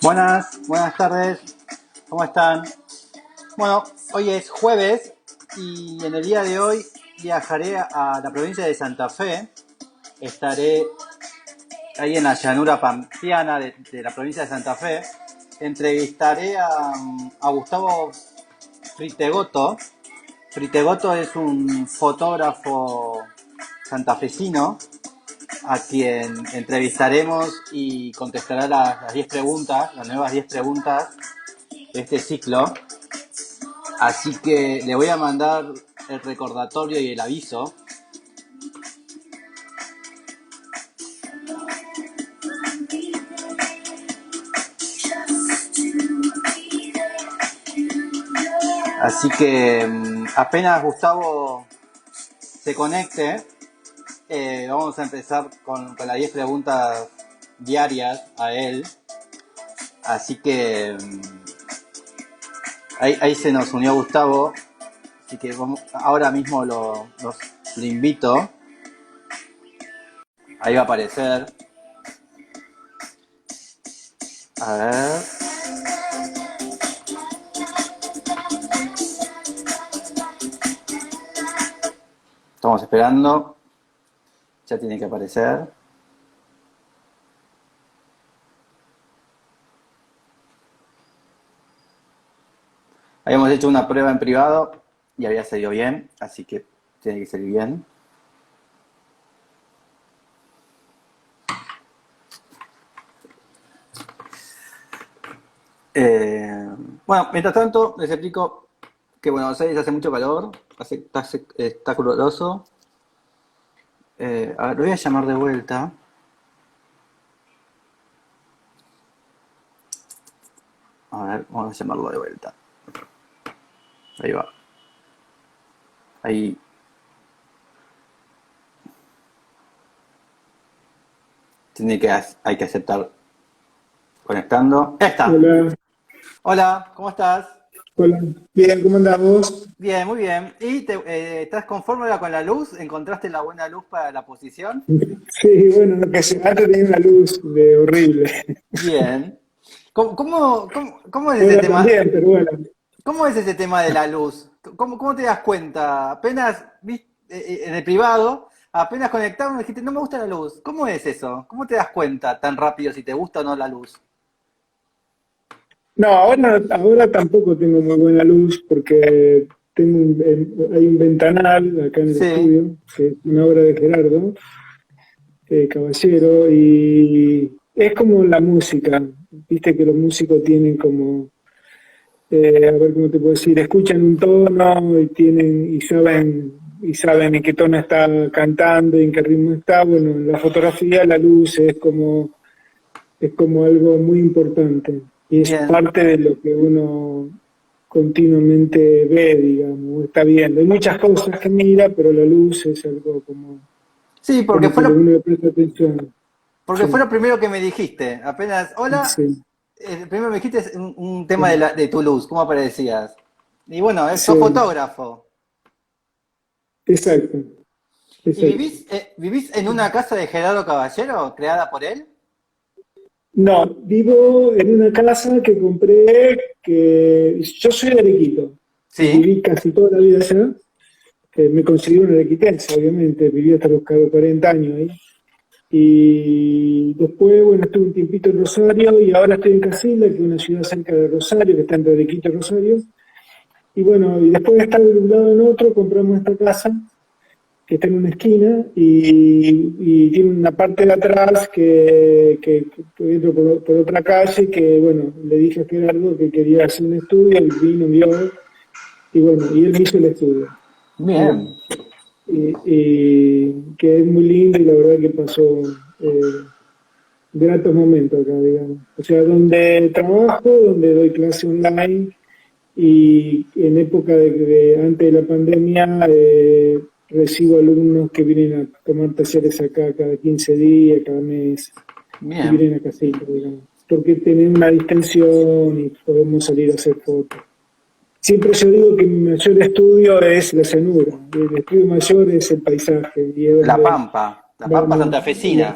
Buenas tardes, ¿cómo están? Bueno, hoy es jueves y en el día de hoy viajaré a la provincia de Santa Fe. Estaré ahí en la llanura pampeana de la provincia de Santa Fe. Entrevistaré a Gustavo Fritegoto. Fritegoto es un fotógrafo santafesino a quien entrevistaremos y contestará las 10 preguntas, las nuevas 10 preguntas de este ciclo. Así que le voy a mandar el recordatorio y el aviso. Así que apenas Gustavo se conecte, vamos a empezar con las 10 preguntas diarias a él. Así que ahí se nos unió Gustavo. Así que ahora mismo lo invito. Ahí va a aparecer. A ver. Estamos esperando. Ya tiene que aparecer. Habíamos hecho una prueba en privado y había salido bien, así que tiene que salir bien. Bueno, mientras tanto, les explico que Buenos Aires hace mucho calor, está caluroso. A ver, lo voy a llamar de vuelta. A ver, vamos a llamarlo de vuelta. Ahí va. Ahí. Hay que aceptar conectando. ¡Ya está! Hola, Hola, ¿cómo estás? hola. Bien, ¿cómo andamos? Bien, muy bien. ¿Y estás conforme ahora con la luz? ¿Encontraste la buena luz para la posición? Sí, bueno, lo que se antes tenía una luz de horrible. Bien. ¿Cómo es ese Ahora tema? también, pero bueno. ¿Cómo es ese tema de la luz? ¿Cómo te das cuenta? Apenas viste en el privado, apenas conectado, me dijiste, no me gusta la luz. ¿Cómo es eso? ¿Cómo te das cuenta tan rápido si te gusta o no la luz? No, ahora tampoco tengo muy buena luz porque hay un ventanal acá en el Sí, estudio, que es una obra de Gerardo Caballero, y es como la música. Viste que los músicos tienen como, a ver cómo te puedo decir, escuchan un tono y saben en qué tono está cantando y en qué ritmo está. Bueno, en la fotografía la luz es como algo muy importante y es bien. parte de lo que uno continuamente ve, digamos, está viendo. Hay muchas cosas que mira, pero la luz es algo Sí, como que uno le presta atención. porque fue Sí, lo primero que me dijiste. Apenas, hola, sí, primero me dijiste es un tema sí, de tu luz, ¿cómo aparecías? Y bueno, sos sí, fotógrafo. exacto, ¿Y exacto. vivís en una casa de Gerardo Caballero, creada por él? No, vivo en una casa que compré, que yo soy de Arequito y Sí. viví casi toda la vida allá. Me considero un arequitense, obviamente, viví hasta los 40 años ahí. Y después, bueno, estuve un tiempito en Rosario y ahora estoy en Casilda, que es una ciudad cerca de Rosario, que está entre Arequito y Rosario. Y bueno, y después de estar de un lado en otro, compramos esta casa que está en una esquina y tiene una parte de atrás que entro por otra calle, que bueno, le dije a Gerardo que quería hacer un estudio, y vino, vio, y bueno, y él me hizo el estudio. Bien. Digamos. Y que es muy lindo y la verdad que pasó gratos momentos acá, digamos. O sea, donde trabajo, donde doy clase online y en época antes de la pandemia recibo alumnos que vienen a tomar talleres acá cada 15 días, cada mes, y Bien. vienen a casita, digamos. Porque tienen una distensión y podemos salir a hacer fotos. Siempre yo digo que mi mayor estudio es la llanura, el estudio mayor es el paisaje, y es La donde Pampa vamos, santafesina.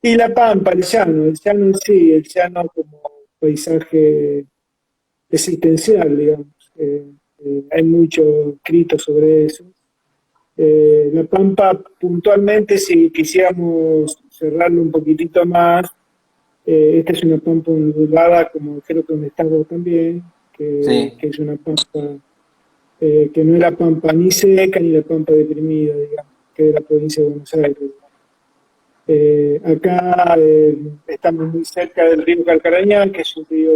Y La Pampa, el llano en sí, el llano como paisaje existencial, digamos. Hay mucho escrito sobre eso. La Pampa, puntualmente, si quisiéramos cerrarlo un poquitito más, esta es una pampa ondulada, como creo que donde estamos también, Sí. que es una pampa que no es la pampa ni seca ni la pampa deprimida, digamos, que es de la provincia de Buenos Aires. Acá estamos muy cerca del río Calcarañá, que es un río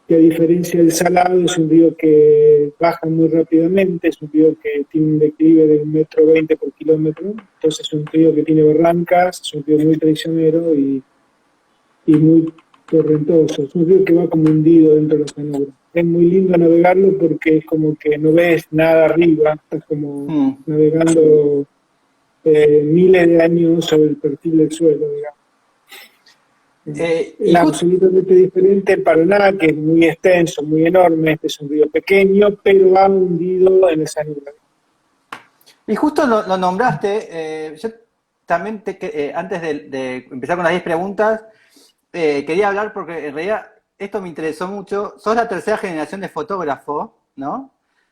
que a diferencia del Salado es un río que baja muy rápidamente, es un río que tiene un declive de 1,20 m por kilómetro, entonces es un río que tiene barrancas, es un río muy traicionero y muy torrentoso, es un río que va como hundido dentro de la llanura. Es muy lindo navegarlo porque es como que no ves nada arriba, estás como Mm. navegando miles de años sobre el perfil del suelo, digamos. Y Es justo absolutamente diferente en Paraná, que es muy extenso, muy enorme, este es un río pequeño, pero va hundido en esa llanura. Y justo lo nombraste, yo también, antes de empezar con las 10 preguntas, quería hablar porque en realidad esto me interesó mucho. Sos la tercera generación de fotógrafo, ¿no?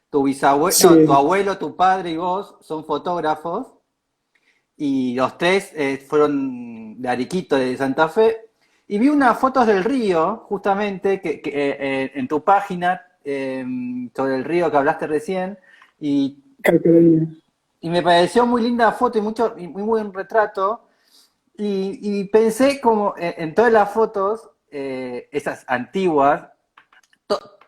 Tu bisabuelo, no, tu Sí, abuelo, tu padre y vos son fotógrafos y los tres fueron de Arequito, de Santa Fe. Y vi unas fotos del río, justamente, en tu página, sobre el río que hablaste recién, y Calcaranía. y me pareció muy linda foto y muy buen retrato. Y pensé como en todas las fotos, esas antiguas,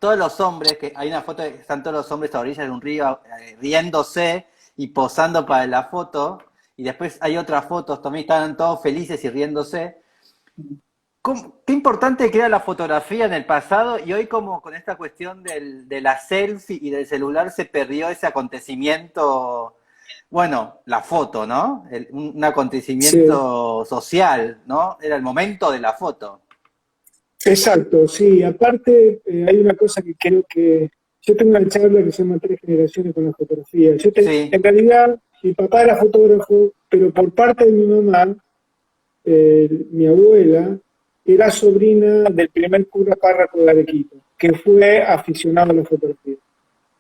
todos los hombres, que hay una foto de que están todos los hombres a orillas de un río riéndose y posando para la foto. Y después hay otras fotos, también están todos felices y riéndose. Qué importante que era la fotografía en el pasado y hoy como con esta cuestión de la selfie y del celular se perdió ese acontecimiento, bueno, la foto, ¿no? Un Sí, acontecimiento social, ¿no? Era el momento de la foto. exacto, sí. Aparte, hay una cosa que creo que yo tengo una charla que se llama Tres generaciones con la fotografía. En Sí, realidad, mi papá era fotógrafo, pero por parte de mi mamá, mi abuela, era sobrina del primer cura párroco de Arequipa, que fue aficionado a la fotografía,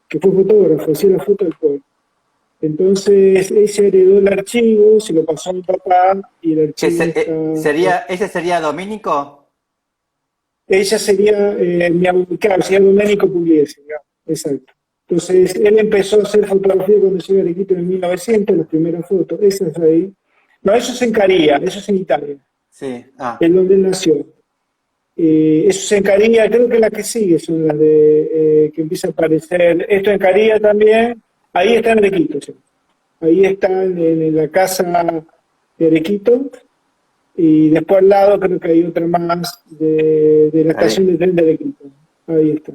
que fue fotógrafo, hacía la foto del pueblo. Entonces, ella heredó el archivo, se lo pasó a mi papá y el archivo está. ese sería Domínico. Ella sería claro, sería Domenico Pugliese, digamos, exacto. Entonces, él empezó a hacer fotografía cuando llegó a Arequipa en 1900, las primeras fotos, esas ahí. No, eso es en Caría, eso es en Italia, Sí, ah, es donde él nació. Eso es en Caría, creo que las que sigue son las de que empieza a aparecer. Esto en Caría también, ahí está en Arequito, sí. Ahí está en la casa de Arequito, y después al lado creo que hay otra más de la estación ahí. de tren de Arequipa. Ahí está.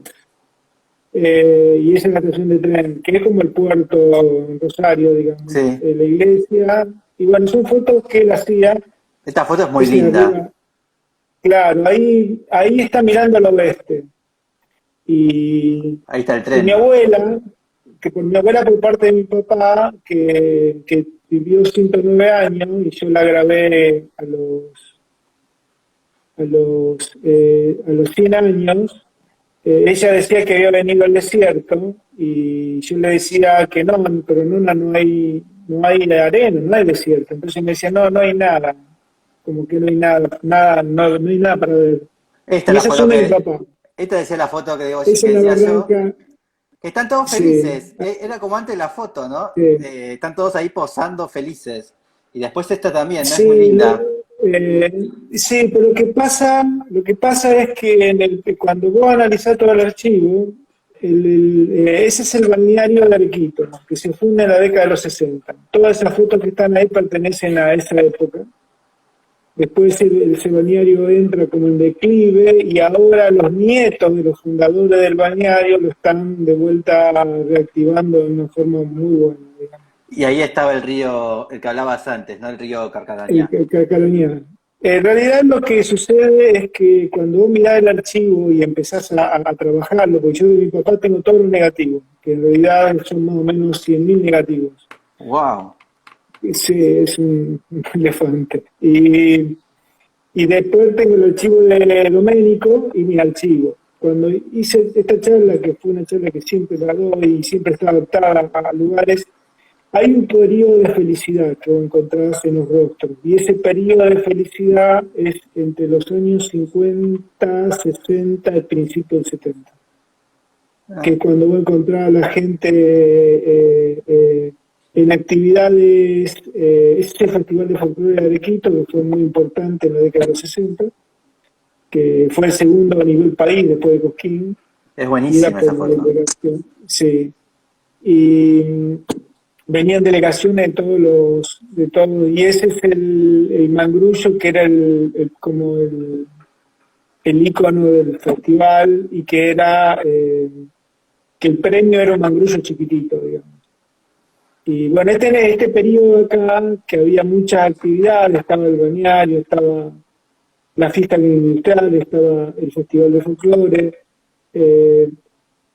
Y esa es la estación de tren, que es como el puerto en Rosario, digamos, Sí. la iglesia. Y bueno, son fotos que él hacía, Esta foto es muy esa de linda. arriba. Claro, ahí está mirando al oeste. Y, Ahí está el y mi tren. abuela, que por mi abuela por parte de mi papá, que vivió 109 años, y yo la grabé a los 100 años. Ella decía que había venido al desierto y yo le decía que no, pero no hay arena, no hay desierto. Entonces me decía, no, no hay nada, como que no hay nada, nada, no hay nada para ver. Esta es Y la esas foto son de mi papá. esta decía la foto que digo, Esa que es la decía yo, barranca, que están todos sí, felices. Era como antes la foto, ¿no? sí. Están todos ahí posando felices. Y después esta también, ¿no? Es muy Sí, linda. sí, pero lo que pasa es que cuando vos analizás todo el archivo, ese es el balneario de Arequito, ¿no? Que se funda en la década de los 60. Todas esas fotos que están ahí pertenecen a esa época. Después ese balneario entra como en declive y ahora los nietos de los fundadores del balneario lo están de vuelta reactivando de una forma muy buena, digamos. Y ahí estaba el río, el que hablabas antes, ¿no? El río Carcarañá. Carolina. En realidad lo que sucede es que cuando vos mirás el archivo y empezás a trabajarlo, porque yo de mi papá tengo todos los negativos, que en realidad son más o menos 100.000 negativos. ¡Wow! Sí, es un elefante. Y después tengo el archivo de Doménico y mi archivo. Cuando hice esta charla, que fue una charla que siempre la doy y siempre está adaptada a lugares, hay un periodo de felicidad que vos encontrás en los rostros. Y ese periodo de felicidad es entre los años 50, 60 y principios del 70. Que cuando vos encontrás a la gente en actividades, este festival de folclore de Arequito, que fue muy importante en la década de los 60, que fue el segundo a nivel país después de Cosquín. Es buenísima esa foto. Delegación, sí. Y venían delegaciones de todos, y ese es el mangrullo que era como el ícono del festival, y que era que el premio era un mangrullo chiquitito, digamos. Y bueno, este periodo acá, que había muchas actividades, estaba el balneario, estaba la fiesta industrial, estaba el festival de folclore,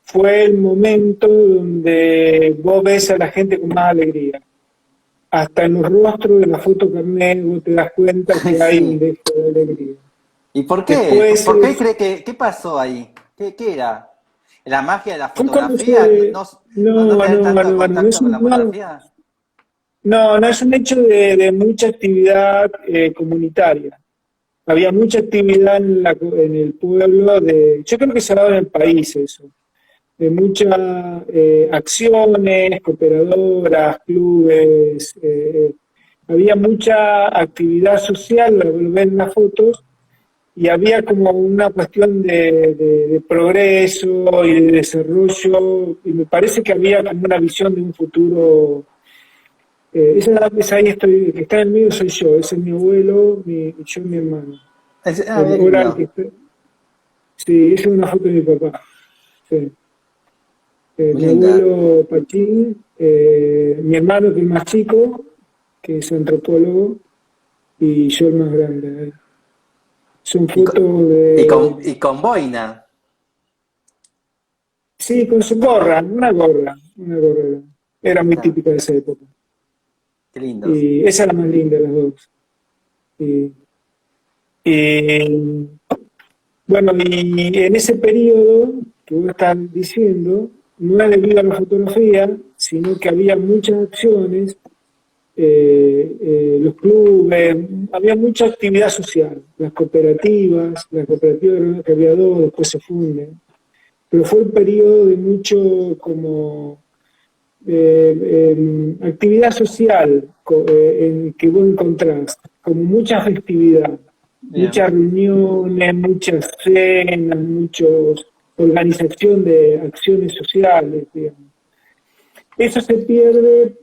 fue el momento donde vos ves a la gente con más alegría. Hasta en los rostros de la foto carnet vos te das cuenta que hay un dejo de alegría. ¿Y por qué? Después, ¿Por qué cree qué pasó ahí? ¿Qué era? ¿La magia de la fotografía? ¿No tener tanto contacto con la fotografía? No, es un hecho de mucha actividad comunitaria. Había mucha actividad en el pueblo, yo creo que se ha dado en el país eso, de muchas acciones, cooperadoras, clubes, había mucha actividad social, lo ven en las fotos, y había como una cuestión de progreso y de desarrollo, y me parece que había como una visión de un futuro. Esa ahí estoy, que está en el medio soy yo, ese es mi abuelo, yo y mi hermano. Sí, esa es una foto de mi papá. Sí. Mi abuelo Pachín, mi hermano que es más chico, que es antropólogo, y yo el más grande. Son fotos de... Y con boina. Sí, con su gorra, una gorra. Era muy típica de esa época. Qué lindo. Y esa es la más linda de las dos. Bueno, y en ese periodo que vos estás diciendo, no era debido a la fotografía, sino que había muchas acciones, los clubes, había mucha actividad social, las cooperativas que había dos, después se funden, pero fue un periodo de mucho como actividad social en que vos encontrás, como mucha festividad. Bien. Muchas reuniones, muchas cenas, organización de acciones sociales, digamos. Eso se pierde,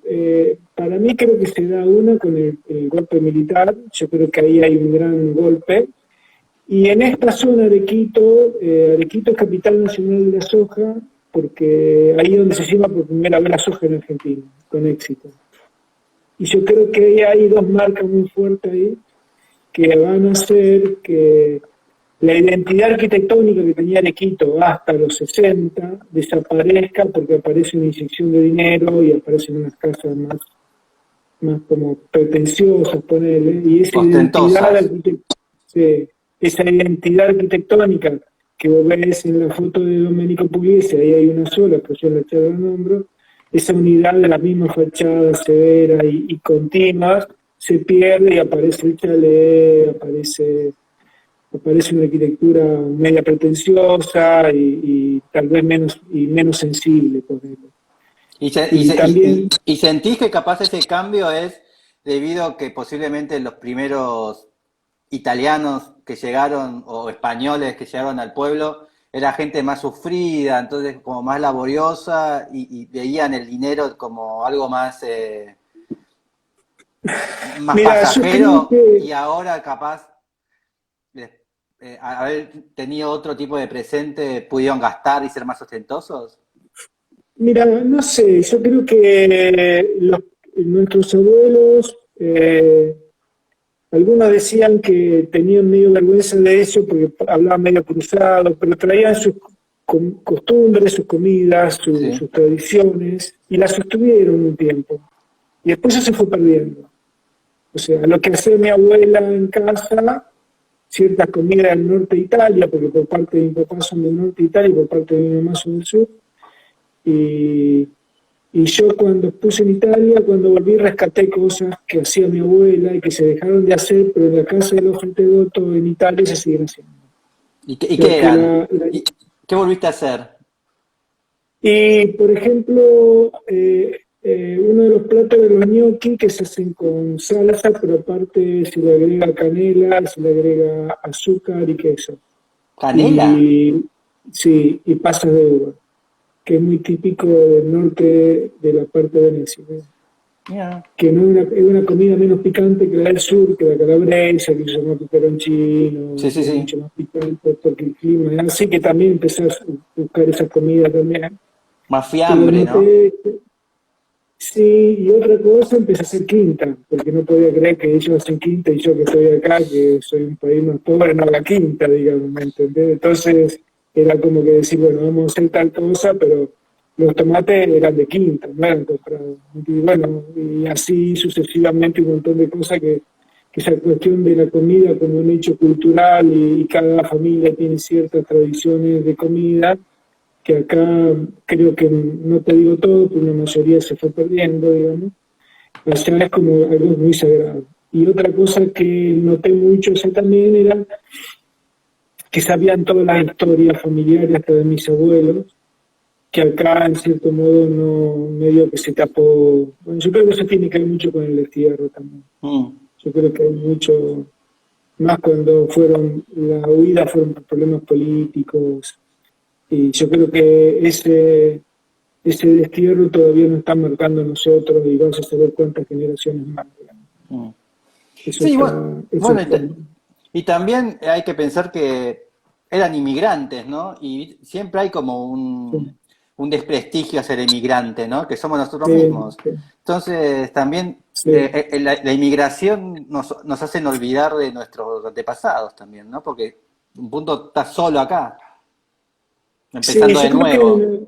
para mí creo que se da una con el golpe militar, yo creo que ahí hay un gran golpe, y en esta zona Arequito es capital nacional de la soja, porque ahí es donde se lleva por primera vez la soja en Argentina, con éxito. Y yo creo que hay dos marcas muy fuertes ahí, que van a hacer que la identidad arquitectónica que tenía Arequito hasta los 60 desaparezca, porque aparece una inyección de dinero y aparecen unas casas más como pretenciosas, ponerle, y esa identidad arquitectónica que vos ves en la foto de Domenico Pugliese, ahí hay una sola, que yo la echaba en hombro, esa unidad de la misma fachada severa y continuas, se pierde y aparece el chalet, aparece una arquitectura media pretenciosa y tal vez menos sensible, por ejemplo. ¿Y sentís que capaz ese cambio es debido a que posiblemente los primeros italianos que llegaron o españoles que llegaron al pueblo era gente más sufrida, entonces como más laboriosa y veían el dinero como algo más pasajero, y ahora capaz haber tenido otro tipo de presente pudieron gastar y ser más ostentosos? Mira, no sé, yo creo que nuestros abuelos, algunos decían que tenían medio vergüenza de eso porque hablaban medio cruzado, pero traían sus costumbres, sus comidas, sus tradiciones, y las sostuvieron un tiempo. Y después eso se fue perdiendo. O sea, lo que hacía mi abuela en casa, ciertas comidas del norte de Italia, porque por parte de mi papá son del norte de Italia y por parte de mi mamá son del sur. Y, y yo cuando puse en Italia, cuando volví, rescaté cosas que hacía mi abuela y que se dejaron de hacer, pero en la casa de los Fratelotto en Italia se siguen haciendo. ¿Y O sea, qué que eran? ¿Qué volviste a hacer? y, por ejemplo, uno de los platos de los gnocchi que se hacen con salsa, pero aparte se le agrega canela, se le agrega azúcar y queso. ¿Canela? Y sí, y pasas de uva, que es muy típico del norte de la parte de Venecia, ¿no? Mira. Que no es una comida menos picante que la del sur, que la calabresa, que se llama peperoncino, Sí, sí, que es sí. mucho más picante porque el clima es así, que también empecé a buscar esa comida también. Más Pero fiambre, ¿no? noté, sí, y otra cosa, empecé a hacer quinta, porque no podía creer que ellos hacen quinta y yo que estoy acá, que soy un país más pobre, no haga quinta, digamos, ¿me entendés? Entonces era como que decir, bueno, vamos a hacer tal cosa, pero los tomates eran de quinta, no eran comprados. Y bueno, y así sucesivamente un montón de cosas que esa cuestión de la comida como un hecho cultural y cada familia tiene ciertas tradiciones de comida que acá creo que, no te digo todo, pero una mayoría se fue perdiendo, digamos. Allá es como algo muy sagrado. Y otra cosa que noté mucho eso también era que sabían todas las historias familiares hasta de mis abuelos, que acá en cierto modo no medio que se tapó. Bueno, yo creo que eso tiene que ver mucho con el destierro también. Mm. Yo creo que hay mucho, más cuando fueron, la huida fueron por problemas políticos, y yo creo que ese destierro todavía nos está marcando a nosotros y vamos a saber cuántas generaciones más, digamos. Mm. Eso Sí, está, eso bueno, está. y también hay que pensar que eran inmigrantes, ¿no? Y siempre hay como Sí, un desprestigio hacia el inmigrante, ¿no? Que somos nosotros sí, mismos. Entonces, también sí. la inmigración nos hacen olvidar de nuestros antepasados también, ¿no? Porque un punto estás solo acá, Sí, empezando yo de creo nuevo. que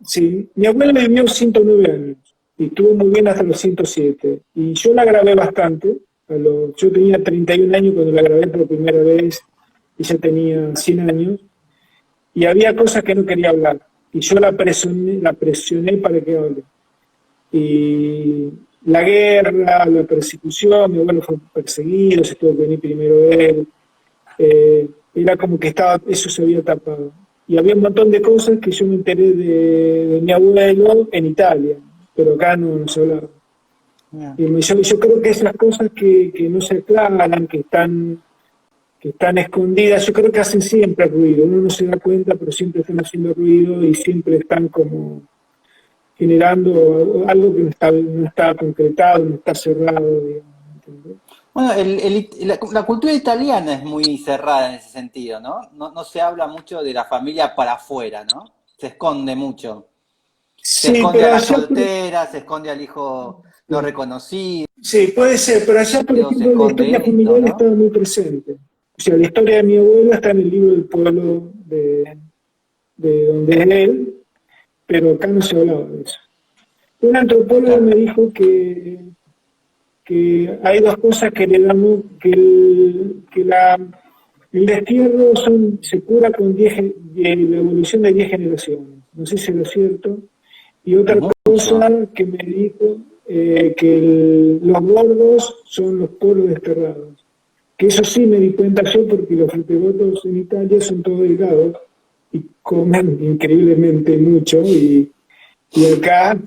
sí. Mi abuela vivió 109 años y estuvo muy bien hasta los 107. Y yo la grabé bastante. Yo tenía 31 años cuando la grabé por primera vez, ella tenía 100 años, y había cosas que no quería hablar. Y yo la presioné para que hable. Y la guerra, la persecución, mi abuelo fue perseguido, se tuvo que venir primero él, era como que eso se había tapado. Y había un montón de cosas que yo me enteré de mi abuelo en Italia, pero acá no se hablaba. Yeah. Y yo creo que esas cosas que no se aclaran, que están escondidas, yo creo que hacen siempre ruido. Uno no se da cuenta, pero siempre están haciendo ruido y siempre están como generando algo que no está concretado, no está cerrado, digamos, ¿entendés? Bueno, la cultura italiana es muy cerrada en ese sentido, ¿no? No se habla mucho de la familia para afuera, ¿no? Se esconde mucho. Se Sí, esconde a pero la allá, soltera, se esconde al hijo no reconocido, sí, puede ser, pero allá, por se ejemplo, la historia esconde esto, familiar ¿no? estaba muy presente. O sea, la historia de mi abuela está en el libro del pueblo de donde es él, pero acá no se hablaba de eso. Un antropólogo Claro. me dijo que hay dos cosas que le damos, el destierro se cura con la evolución de 10 generaciones. No sé si es cierto. Y Es otra cosa mucho. que me dijo, que los gordos son los poros desterrados. Que eso sí me di cuenta yo porque los frutivotos en Italia son todos delgados y comen increíblemente mucho y acá,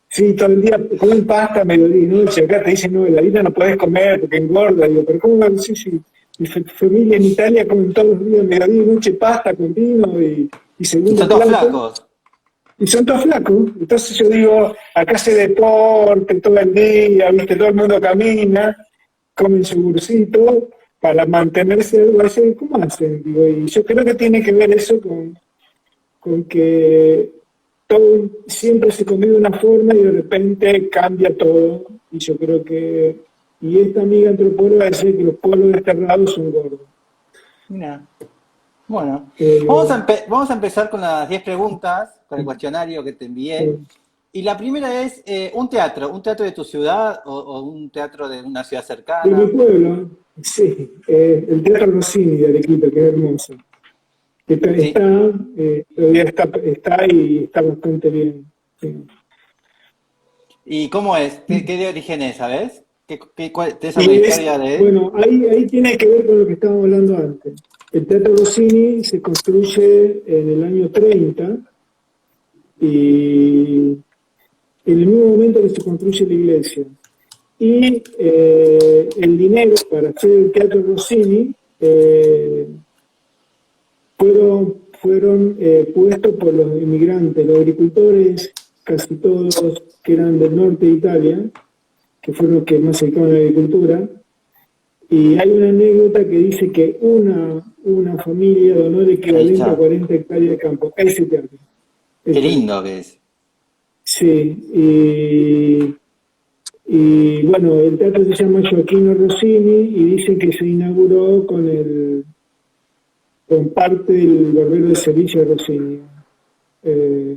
sí, todo el día comen pasta, mediodía y noche. Acá te dicen, no, la vida no puedes comer porque engorda. Digo, pero ¿cómo va a decir si mi familia en Italia comen todos los días, mediodía y noche, pasta con vino y Y segundo son todos plato? flacos. Y son todos flacos. Entonces yo digo, acá se deporte todo el día, ¿viste? Todo el mundo camina, comen su bursito para mantenerse, ¿cómo hacen? Digo, y yo creo que tiene que ver eso con que todo siempre se come de una forma y de repente cambia todo. Y yo creo que, y esta amiga antropóloga dice que los pueblos desterrados son gordos. Mira. Bueno, Eh, vamos a empezar con las 10 preguntas, con el cuestionario que te envié. eh, Y la primera es un teatro de tu ciudad o un teatro de una ciudad De mi cercana. pueblo, sí, el Teatro Rossini de Arequipa, que es hermoso. Sí. Todavía está y está bastante bien. Sí. ¿Y cómo es? ¿Qué de origen es, sabes? ¿Tienes alguna Y es, historia de él? bueno, ahí tiene que ver con lo que estábamos hablando antes. El Teatro Rossini se construye en el año 30 y en el mismo momento que se construye la iglesia. Y el dinero para hacer el Teatro Rossini fueron puestos por los inmigrantes, los agricultores, casi todos que eran del norte de Italia, que fueron los que más se dedicaban a la agricultura. Y hay una anécdota que dice que una familia donó el Ahí equivalente a está. 40 hectáreas de campo. Ese teatro. Qué Ese teatro. lindo que es. Sí, y bueno, el teatro se llama Gioacchino Rossini y dicen que se inauguró con parte del barbero de Sevilla Rossini. Eh,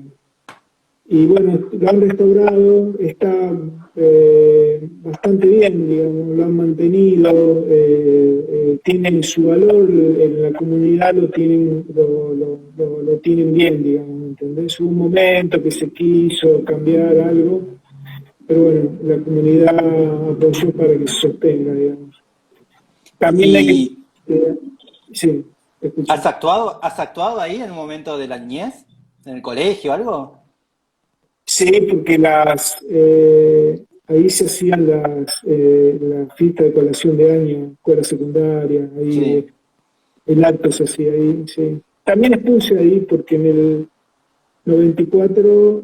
y bueno, lo han restaurado, está bastante bien, digamos, lo han mantenido, tienen su valor, en la comunidad lo tienen bien, digamos, ¿entendés? Hubo un momento que se quiso cambiar algo, pero bueno, la comunidad apoyó para que se sostenga, digamos. También hay que... ¿Y sí, te escucho. has actuado ahí en un momento de la niñez? ¿En el colegio o algo? Sí, porque ahí se hacían la fiesta de colación de año, escuela secundaria, ahí Sí. el acto se hacía ahí, sí. También expuse ahí porque en el 94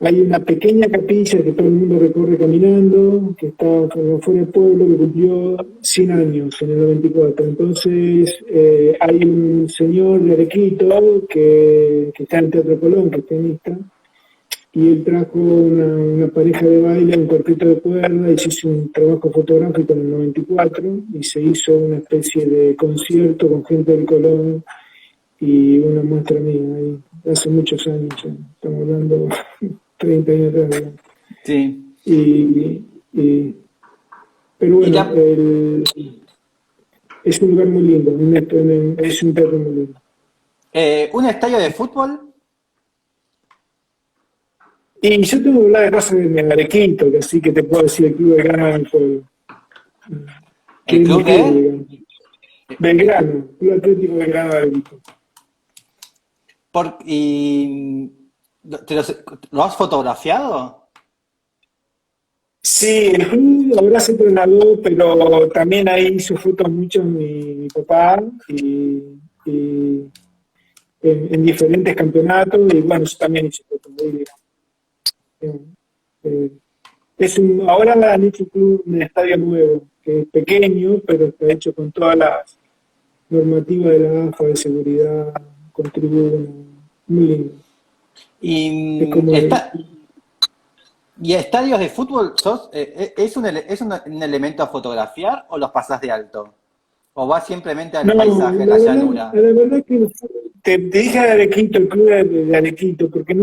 hay una pequeña capilla que todo el mundo recorre caminando, que está fuera del pueblo, que cumplió 100 años en el 94. Entonces hay un señor de Arequito que está en el Teatro Colón, que es tenista, y él trajo una pareja de baile, un cuarteto de cuerda, y se hizo un trabajo fotográfico en el 94 y se hizo una especie de concierto con gente del Colón y una muestra mía ahí, hace muchos años, ya, estamos hablando 30 años atrás, digamos. Sí. Y, y- pero Y bueno, la, es un lugar muy lindo, es un teatro muy lindo. ¿Un estadio de fútbol? Y yo tengo que hablar de cosas de Arequito, que así que te puedo decir el club de Granada del Pueblo, que ¿El es mi club club, de? digamos. Belgrano, Club Atlético Belgrano de Arequito. ¿Y lo has fotografiado? Sí, el club ahora se trasladó, pero también ahí hizo fotos mucho mi papá y en diferentes campeonatos y bueno, yo también hice fotos ahí, digamos. Eh, ahora han hecho un estadio nuevo, que es pequeño, pero está hecho con todas las normativas de la AFA de seguridad, con tribuna, muy lindo. ¿Y, Es como el, y estadios de fútbol un elemento a fotografiar o los pasas de alto? ¿O vas simplemente al no, paisaje, la llanura? la verdad que te dije de Arequito, el club de Arequito, porque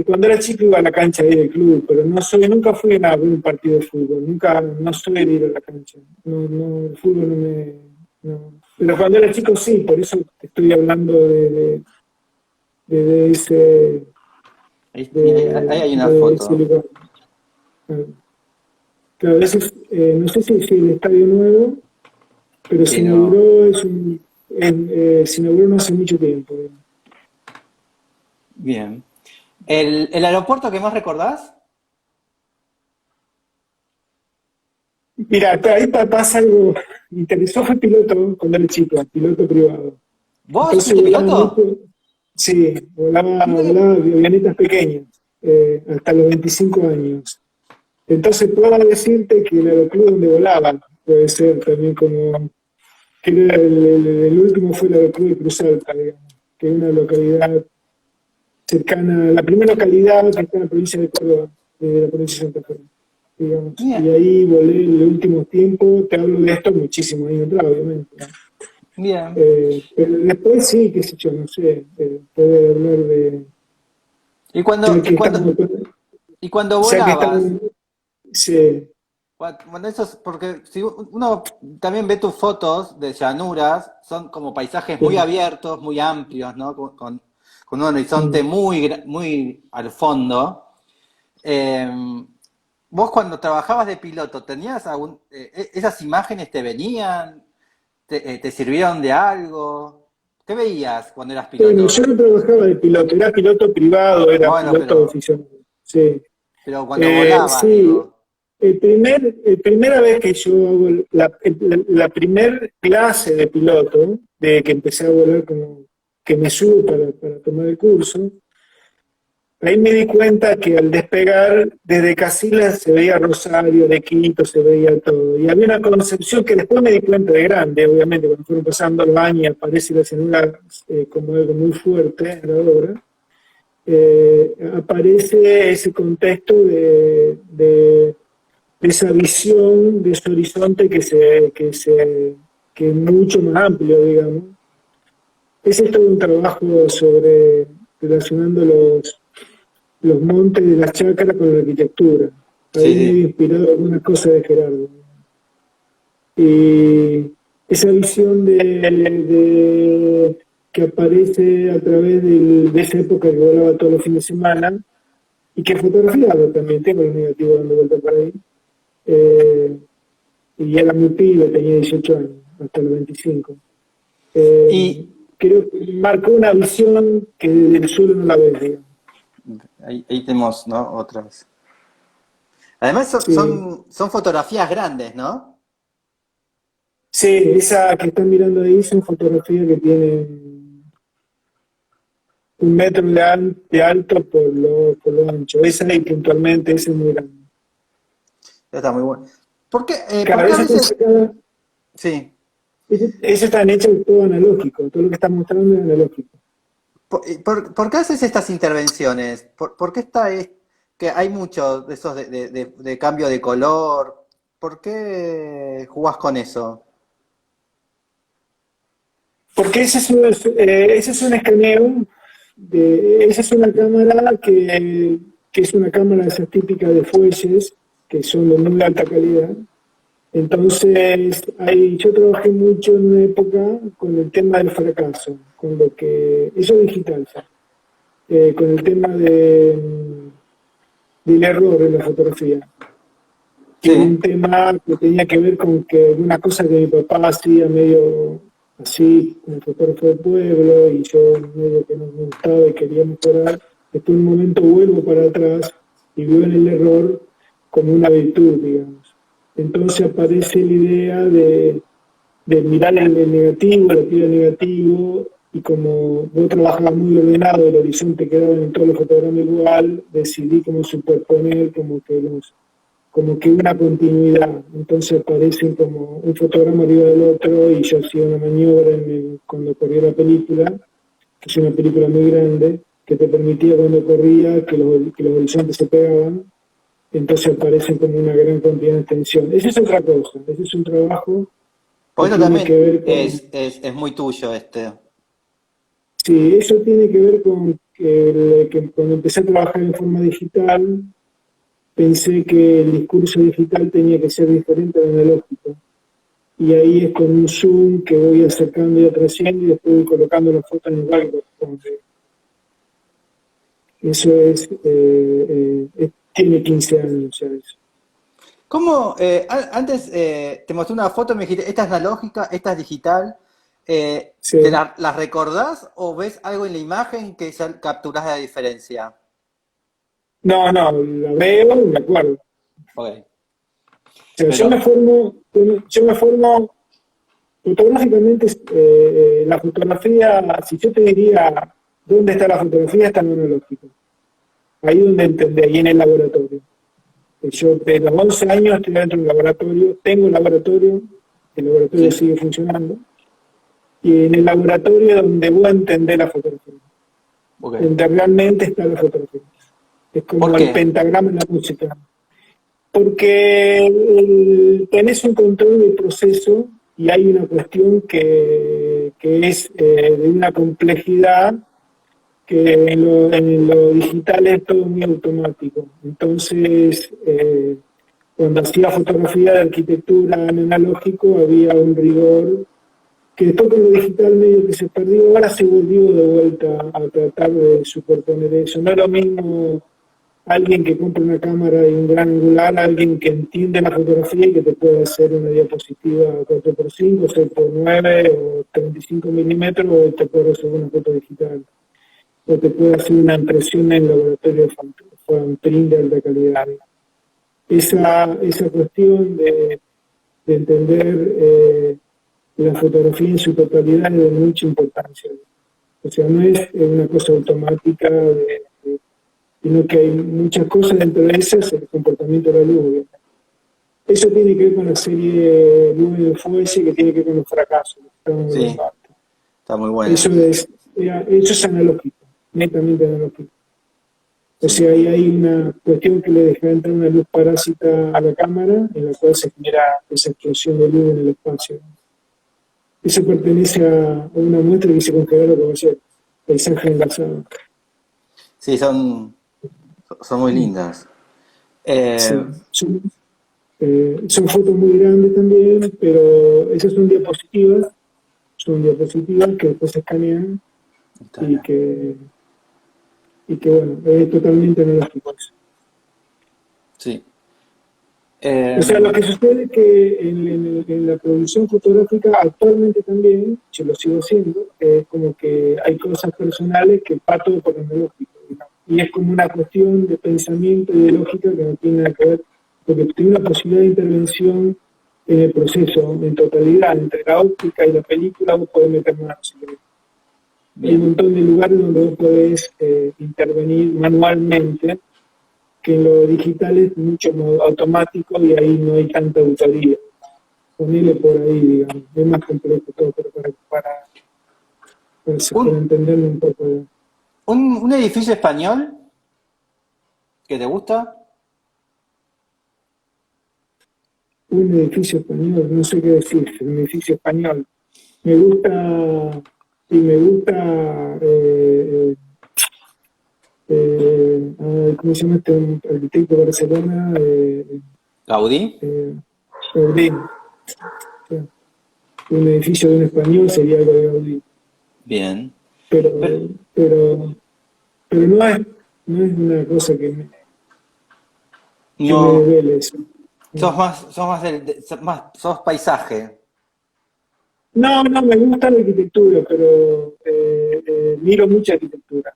cuando era chico iba a la cancha ahí del club, pero nunca fui a ver un partido de fútbol, nunca, no soy de ir a la cancha, el fútbol pero cuando era chico sí, por eso te estoy hablando de ese, Mira, ahí hay una de ese foto. lugar. Claro, no sé si es el estadio nuevo, pero Sí, no. se inauguró no hace mucho tiempo. Bien. ¿El aeropuerto que más recordás? Mira, ahí pasa algo interesante, fue piloto cuando era chico, piloto privado. ¿Vos Entonces fuiste volaba piloto? mucho, sí, Mira volaba que- avionetas pequeñas, hasta los 25 años. Entonces puedo decirte que el aeroclub donde volaba puede ser también como, que era el último fue el aeroclub de Cruz Alta, digamos, que es una localidad cercana, la primera localidad que está en la provincia de Córdoba, de la provincia de Santa Fe, digamos. Y Mira, ahí volé en los últimos tiempos, te hablo de esto muchísimo años atrás, obviamente, ¿no? bien. Pero después sí, qué sé yo, no sé, puede hablar de, Y cuando, ya y que cuando, estamos, y cuando ya que estamos, volabas, sí, bueno, eso es porque si uno también ve tus fotos de llanuras, son como paisajes muy sí, abiertos, muy amplios, ¿no? Con un horizonte mm. muy al fondo. Eh, vos cuando trabajabas de piloto, ¿tenías esas imágenes te venían? ¿Te sirvieron de algo? ¿Qué veías cuando eras Bueno, yo piloto? no trabajaba de piloto, era piloto privado, era Bueno, piloto oficial. Sí. pero cuando volabas, Sí, digo. primera vez que yo hago la primer clase de piloto, de que empecé a volar como que me subo para tomar el curso, ahí me di cuenta que al despegar desde Casillas se veía Rosario, de Quito se veía todo. Y había una concepción que después me di cuenta de grande, obviamente, cuando fueron pasando los años y aparece la célula como algo muy fuerte a la obra. Aparece ese contexto de esa visión, de ese horizonte que es mucho más amplio, digamos. Ese es todo un trabajo sobre relacionando los montes de las chacras con la arquitectura. Sí, Ahí me he sí. inspirado algunas cosas de Gerardo. Y esa visión que aparece a través de esa época que volaba todos los fines de semana y que fotografiaba también, tengo los negativos dando vuelta por ahí. Eh, y era muy pibe, tenía 18 años, hasta los 25. Eh, Y Creo que marcó una visión que desde el suelo no la ves, digamos. ahí tenemos, ¿no? Otras. Además Sí, son fotografías grandes, ¿no? sí, esa que están mirando ahí son fotografías que tienen 1 metro de alto por lo ancho. Esa ahí puntualmente, esa es muy grande. Está muy bueno. Cada ¿Por qué a vez está veces? sacada, Sí. esa está hecha todo analógico, todo lo que está mostrando es analógico. ¿Por qué haces estas intervenciones? ¿Por qué que hay mucho de esos de cambio de color? ¿Por qué jugás con eso? Porque ese es un escaneo, esa es una cámara que es una cámara de esas típicas de fuelles, que son de muy alta calidad. Entonces, yo trabajé mucho en una época con el tema del fracaso, con lo que, eso es digital, ¿sí? Con el tema del error en la fotografía, que era un Sí. tema que tenía que ver con que una cosa que mi papá hacía medio así, como fotógrafo de pueblo, y yo medio que no me gustaba y quería mejorar, después en un momento vuelvo para atrás y veo en el error como una virtud, digamos. Entonces aparece la idea de mirar el negativo, la tira negativo, y como yo trabajaba muy ordenado, el horizonte quedaba en todos los fotogramas igual, decidí como superponer como que una continuidad. Entonces aparecen como un fotograma arriba del otro y yo hacía una maniobra cuando corría la película, que es una película muy grande, que te permitía cuando corría que los horizontes se pegaban, entonces aparecen como una gran cantidad de extensión. Esa es otra cosa, ese es un trabajo que Por eso tiene que también ver con, es muy tuyo este. sí, eso tiene que ver con que cuando empecé a trabajar en forma digital, pensé que el discurso digital tenía que ser diferente al analógico. Y ahí es con un zoom que voy acercando y atrayendo y después voy colocando las fotos en el lugar que corresponde. Eso tiene 15 años ya eso. ¿Cómo? Antes te mostré una foto y me dijiste, esta es analógica, esta es digital. Sí. ¿Las recordás o ves algo en la imagen que ya capturás la diferencia? No, no, la veo y me acuerdo. O Ok. sea, Pero, yo me formo fotográficamente, la fotografía, si yo te diría dónde está la fotografía, está en lo analógico. Ahí donde entendí, ahí en el laboratorio. Yo de los 11 años estoy dentro del laboratorio, tengo un laboratorio, el laboratorio sí, sigue funcionando, y en el laboratorio donde voy a entender la fotografía, ok. donde realmente está la fotografía. Es ¿Por como el qué? pentagrama en la música, porque tenés un control del proceso y hay una cuestión que es de una complejidad que en lo digital es todo muy automático. Entonces, cuando hacía fotografía de arquitectura en analógico había un rigor que después con lo digital medio que se perdió, ahora se volvió de vuelta a tratar de superponer eso. No es lo mismo alguien que compra una cámara y un gran angular, alguien que entiende la fotografía y que te puede hacer una diapositiva 4x5, 6x9 o 35 milímetros, o te puede hacer una foto digital, o te puede hacer una impresión en laboratorio de print de alta calidad. Esa cuestión de entender la fotografía en su totalidad es de mucha importancia. O sea, no es una cosa automática, sino que hay muchas cosas dentro de esas, el comportamiento de la luz. ¿Verdad? Eso tiene que ver con la serie Luz de Fuese, que tiene que ver con los fracasos. Sí, está muy bueno. Eso es analógico, netamente analógico. O sea, ahí hay una cuestión que le deja entrar una luz parásita a la cámara, en la cual se genera esa explosión de luz en el espacio. Eso pertenece a una muestra que se congeló lo que va a ser paisaje enlazado. Sí, son muy lindas. Sí, son fotos muy grandes también, pero esas son diapositivas que después se escanean y que bueno, es totalmente analógico eso. Sí. O sea, lo que sucede es que en la producción fotográfica actualmente también, yo lo sigo haciendo, es como que hay cosas personales que parto por lo analógico, digamos. Y es como una cuestión de pensamiento y de lógica que no tiene nada que ver, porque tiene una posibilidad de intervención en el proceso, en totalidad, entre la óptica y la película, vos podés meter manos. Hay un montón de lugares donde vos podés intervenir manualmente, que en lo digital es mucho más automático y ahí no hay tanta autoría. Ponele por ahí, digamos, es más complejo todo, pero para entenderlo un poco. ¿Un edificio español que te gusta? Un edificio español, no sé qué decir, un edificio español. Me gusta, ¿cómo se llama este arquitecto de Barcelona? ¿Gaudí? Gaudí. Un edificio de un español sería algo de Gaudí. Bien. Pero no es una cosa que me duele eso. Sos paisaje. No, me gusta la arquitectura, pero miro mucha arquitectura.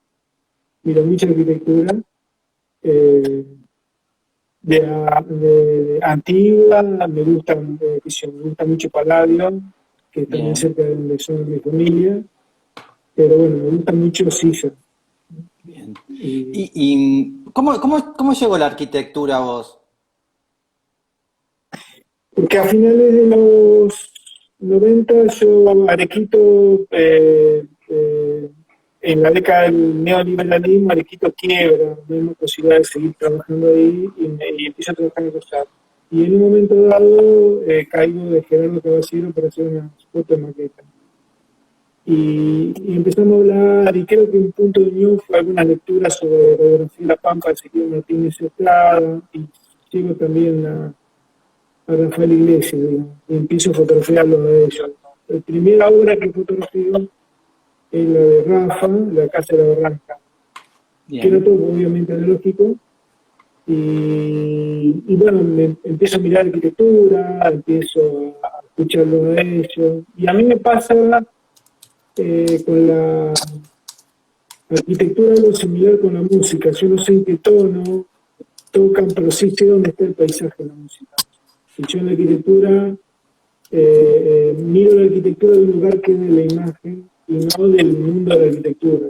De antigua, me gusta mucho Palladio, que también cerca de donde son mi familia, pero bueno, me gusta mucho Sisa. Bien. ¿Y cómo llegó la arquitectura a vos? Porque a finales de los 90 yo, Arequito, en la década del neoliberalismo, Arequito quiebra, no hay posibilidad de seguir trabajando ahí y empiezo a trabajar en Rosario. Y en un momento dado caigo de Gerardo Caballero para hacer una foto de maqueta. Y empezamos a hablar, y creo que un punto de unión fue alguna lectura sobre radiografía de La Pampa de Ezequiel Martínez Estrada, y llego también a Rafael Iglesias, digamos, y empiezo a fotografiarlo de ellos. La primera obra que fotografío es la de Rafa, La Casa de la Barranca, que era todo obviamente analógico, y bueno, empiezo a mirar arquitectura, empiezo a escucharlo de ellos, y a mí me pasa con la arquitectura algo similar con la música. Yo no sé en qué tono tocan, pero sí sé dónde está el paisaje en la música. Y yo en la arquitectura miro la arquitectura de un lugar que es de la imagen y no del mundo de la arquitectura.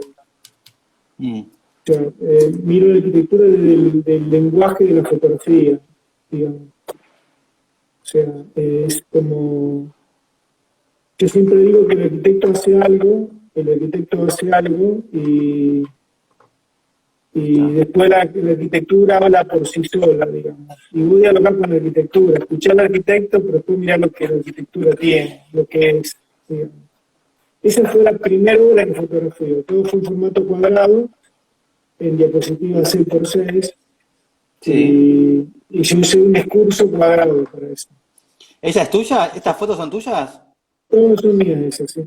O sea, miro la arquitectura del lenguaje de la fotografía, digamos. O sea, es como... Yo siempre digo que el arquitecto hace algo y después la arquitectura habla por sí sola, digamos. Y voy a dialogar con la arquitectura, escuchar al arquitecto, pero después mirar lo que la arquitectura tiene, lo que es, digamos. Esa fue la primera obra que fotografió. Todo fue en formato cuadrado, en diapositiva 6x6, Sí. y yo usé un escurso cuadrado para eso. ¿Esa es tuya? ¿Estas fotos son tuyas? Todos son mías esas, sí.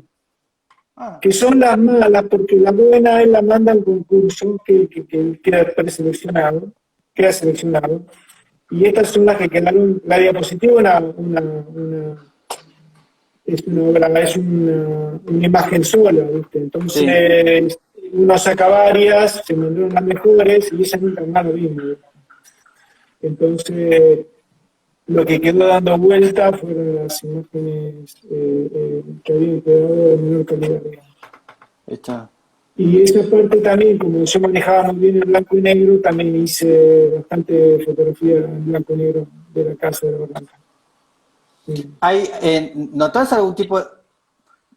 Ah, Que son las malas, porque la buena él la manda al concurso, que queda preseleccionado, queda seleccionado, y estas son las que quedaron. La diapositiva es una obra, es una imagen sola, ¿viste? sí. Entonces uno saca varias, se mandaron las mejores, y esas nunca más lo vimos. Entonces lo que quedó dando vuelta fueron las imágenes que habían quedado de menor calidad, digamos. Está. Y esa parte también, como yo manejaba muy bien el blanco y negro, también hice bastante fotografía en blanco y negro de la casa de la barranca. Sí. ¿Hay, notas algún tipo,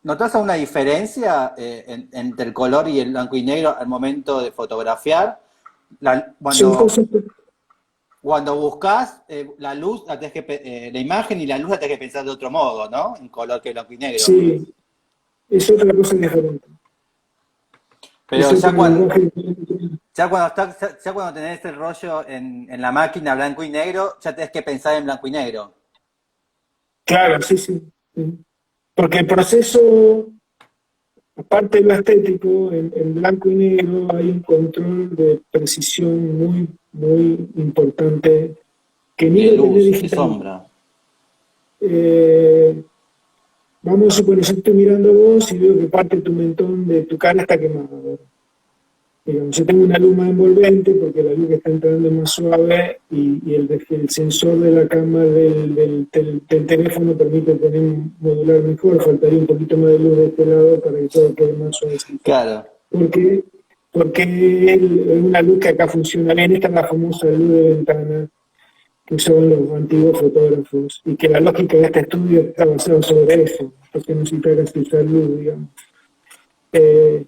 notas alguna diferencia entre el color y el blanco y negro al momento de fotografiar? Son Cuando, cosas, cuando buscas la luz, la imagen y la luz la tenés que pensar de otro modo, ¿no? En color que blanco y negro. sí, es otra cosa diferente. Es Pero otro lenguaje diferente. ya cuando tenés el rollo en la máquina blanco y negro, ya tenés que pensar en blanco y negro. Claro, sí, sí. Sí. Porque el proceso, aparte de lo estético, en blanco y negro hay un control de precisión muy, muy importante que Y ni de lo tenés luz, de digital. sombra. Eh, Vamos a suponer, yo estoy mirando a vos y veo que parte de tu mentón de tu cara está quemada. ¿Verdad? Digamos, yo tengo una luz más envolvente porque la luz que está entrando es más suave y el sensor de la cámara del teléfono permite modular mejor. Faltaría un poquito más de luz de este lado para que todo quede más suavecito. Claro. ¿Por qué? Porque es una luz que acá funciona bien. Esta es la famosa luz de ventana que usaban los antiguos fotógrafos, y que la lógica de este estudio está basada sobre eso, porque no necesita usar luz, digamos. Eh,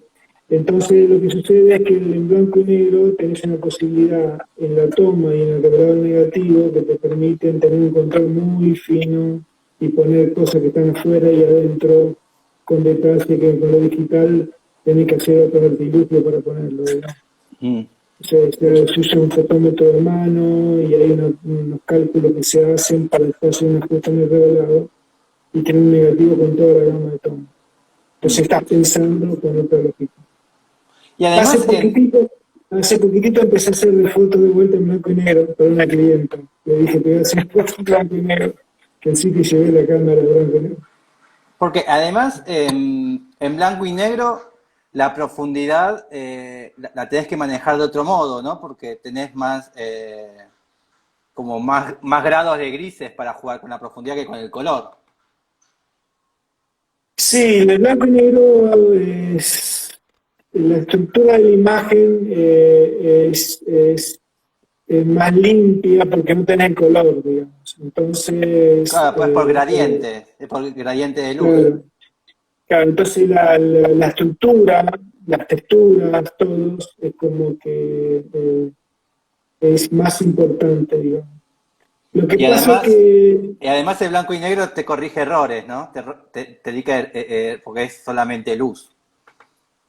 entonces lo que sucede es que en blanco y negro tenés una posibilidad en la toma y en el revelador negativo que te permiten tener un control muy fino y poner cosas que están afuera y adentro con detalle que con lo digital tenés que hacer otro artilugio para ponerlo, digamos. Mm. Se usa un fotómetro de mano y hay unos cálculos que se hacen para hacer un ajuste en el revelado y tener un negativo con toda la gama de tonos. Entonces Mm. estás pensando con otra lógica. Y Hace además, poquitito, hace poquitito empecé a hacer fotos de vuelta en blanco y negro para una clienta. Le dije que iba a hacer fotos en blanco y negro, que así que llevé la cámara de blanco y negro. porque además en blanco y negro la profundidad la tenés que manejar de otro modo, ¿no? Porque tenés más como más grados de grises para jugar con la profundidad que con el color. Sí, el blanco y negro es la estructura de la imagen es más limpia porque no tenés color, digamos. Entonces, Claro, pues es por gradiente de luz. claro, claro, entonces la estructura, las texturas, todos, es como que es más importante, digamos. Lo que Y pasa es además, que y además el blanco y negro te corrige errores, ¿no? Te dedica, porque es solamente luz.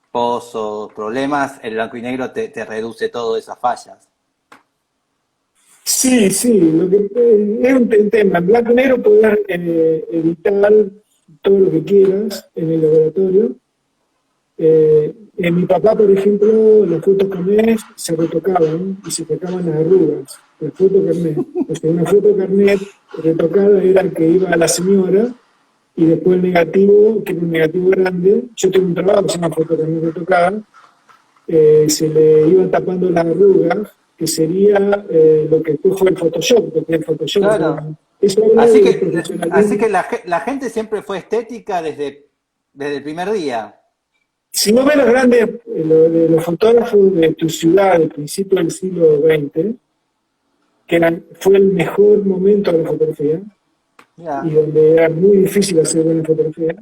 Pozos, problemas, el blanco y negro te reduce todas esas fallas. sí, sí, es un tema. En blanco y negro podés editar todo lo que quieras en el laboratorio. En mi papá, por ejemplo, las fotos carnet se retocaban y se sacaban las arrugas. Las fotos carnet. O sea, una foto carnet retocada era el que iba a la señora y después el negativo, que era un negativo grande. Yo tengo un trabajo que se llama foto carnet retocada. Se le iban tapando las arrugas, que sería lo que después fue el Photoshop, porque el Photoshop Claro. eso habla Así del que, así profesionalismo. que la gente siempre fue estética desde el primer día. Si no ves los grandes, de los fotógrafos de tu ciudad del principio del siglo XX, fue el mejor momento de la fotografía y Ya, donde era muy difícil hacer buena fotografía,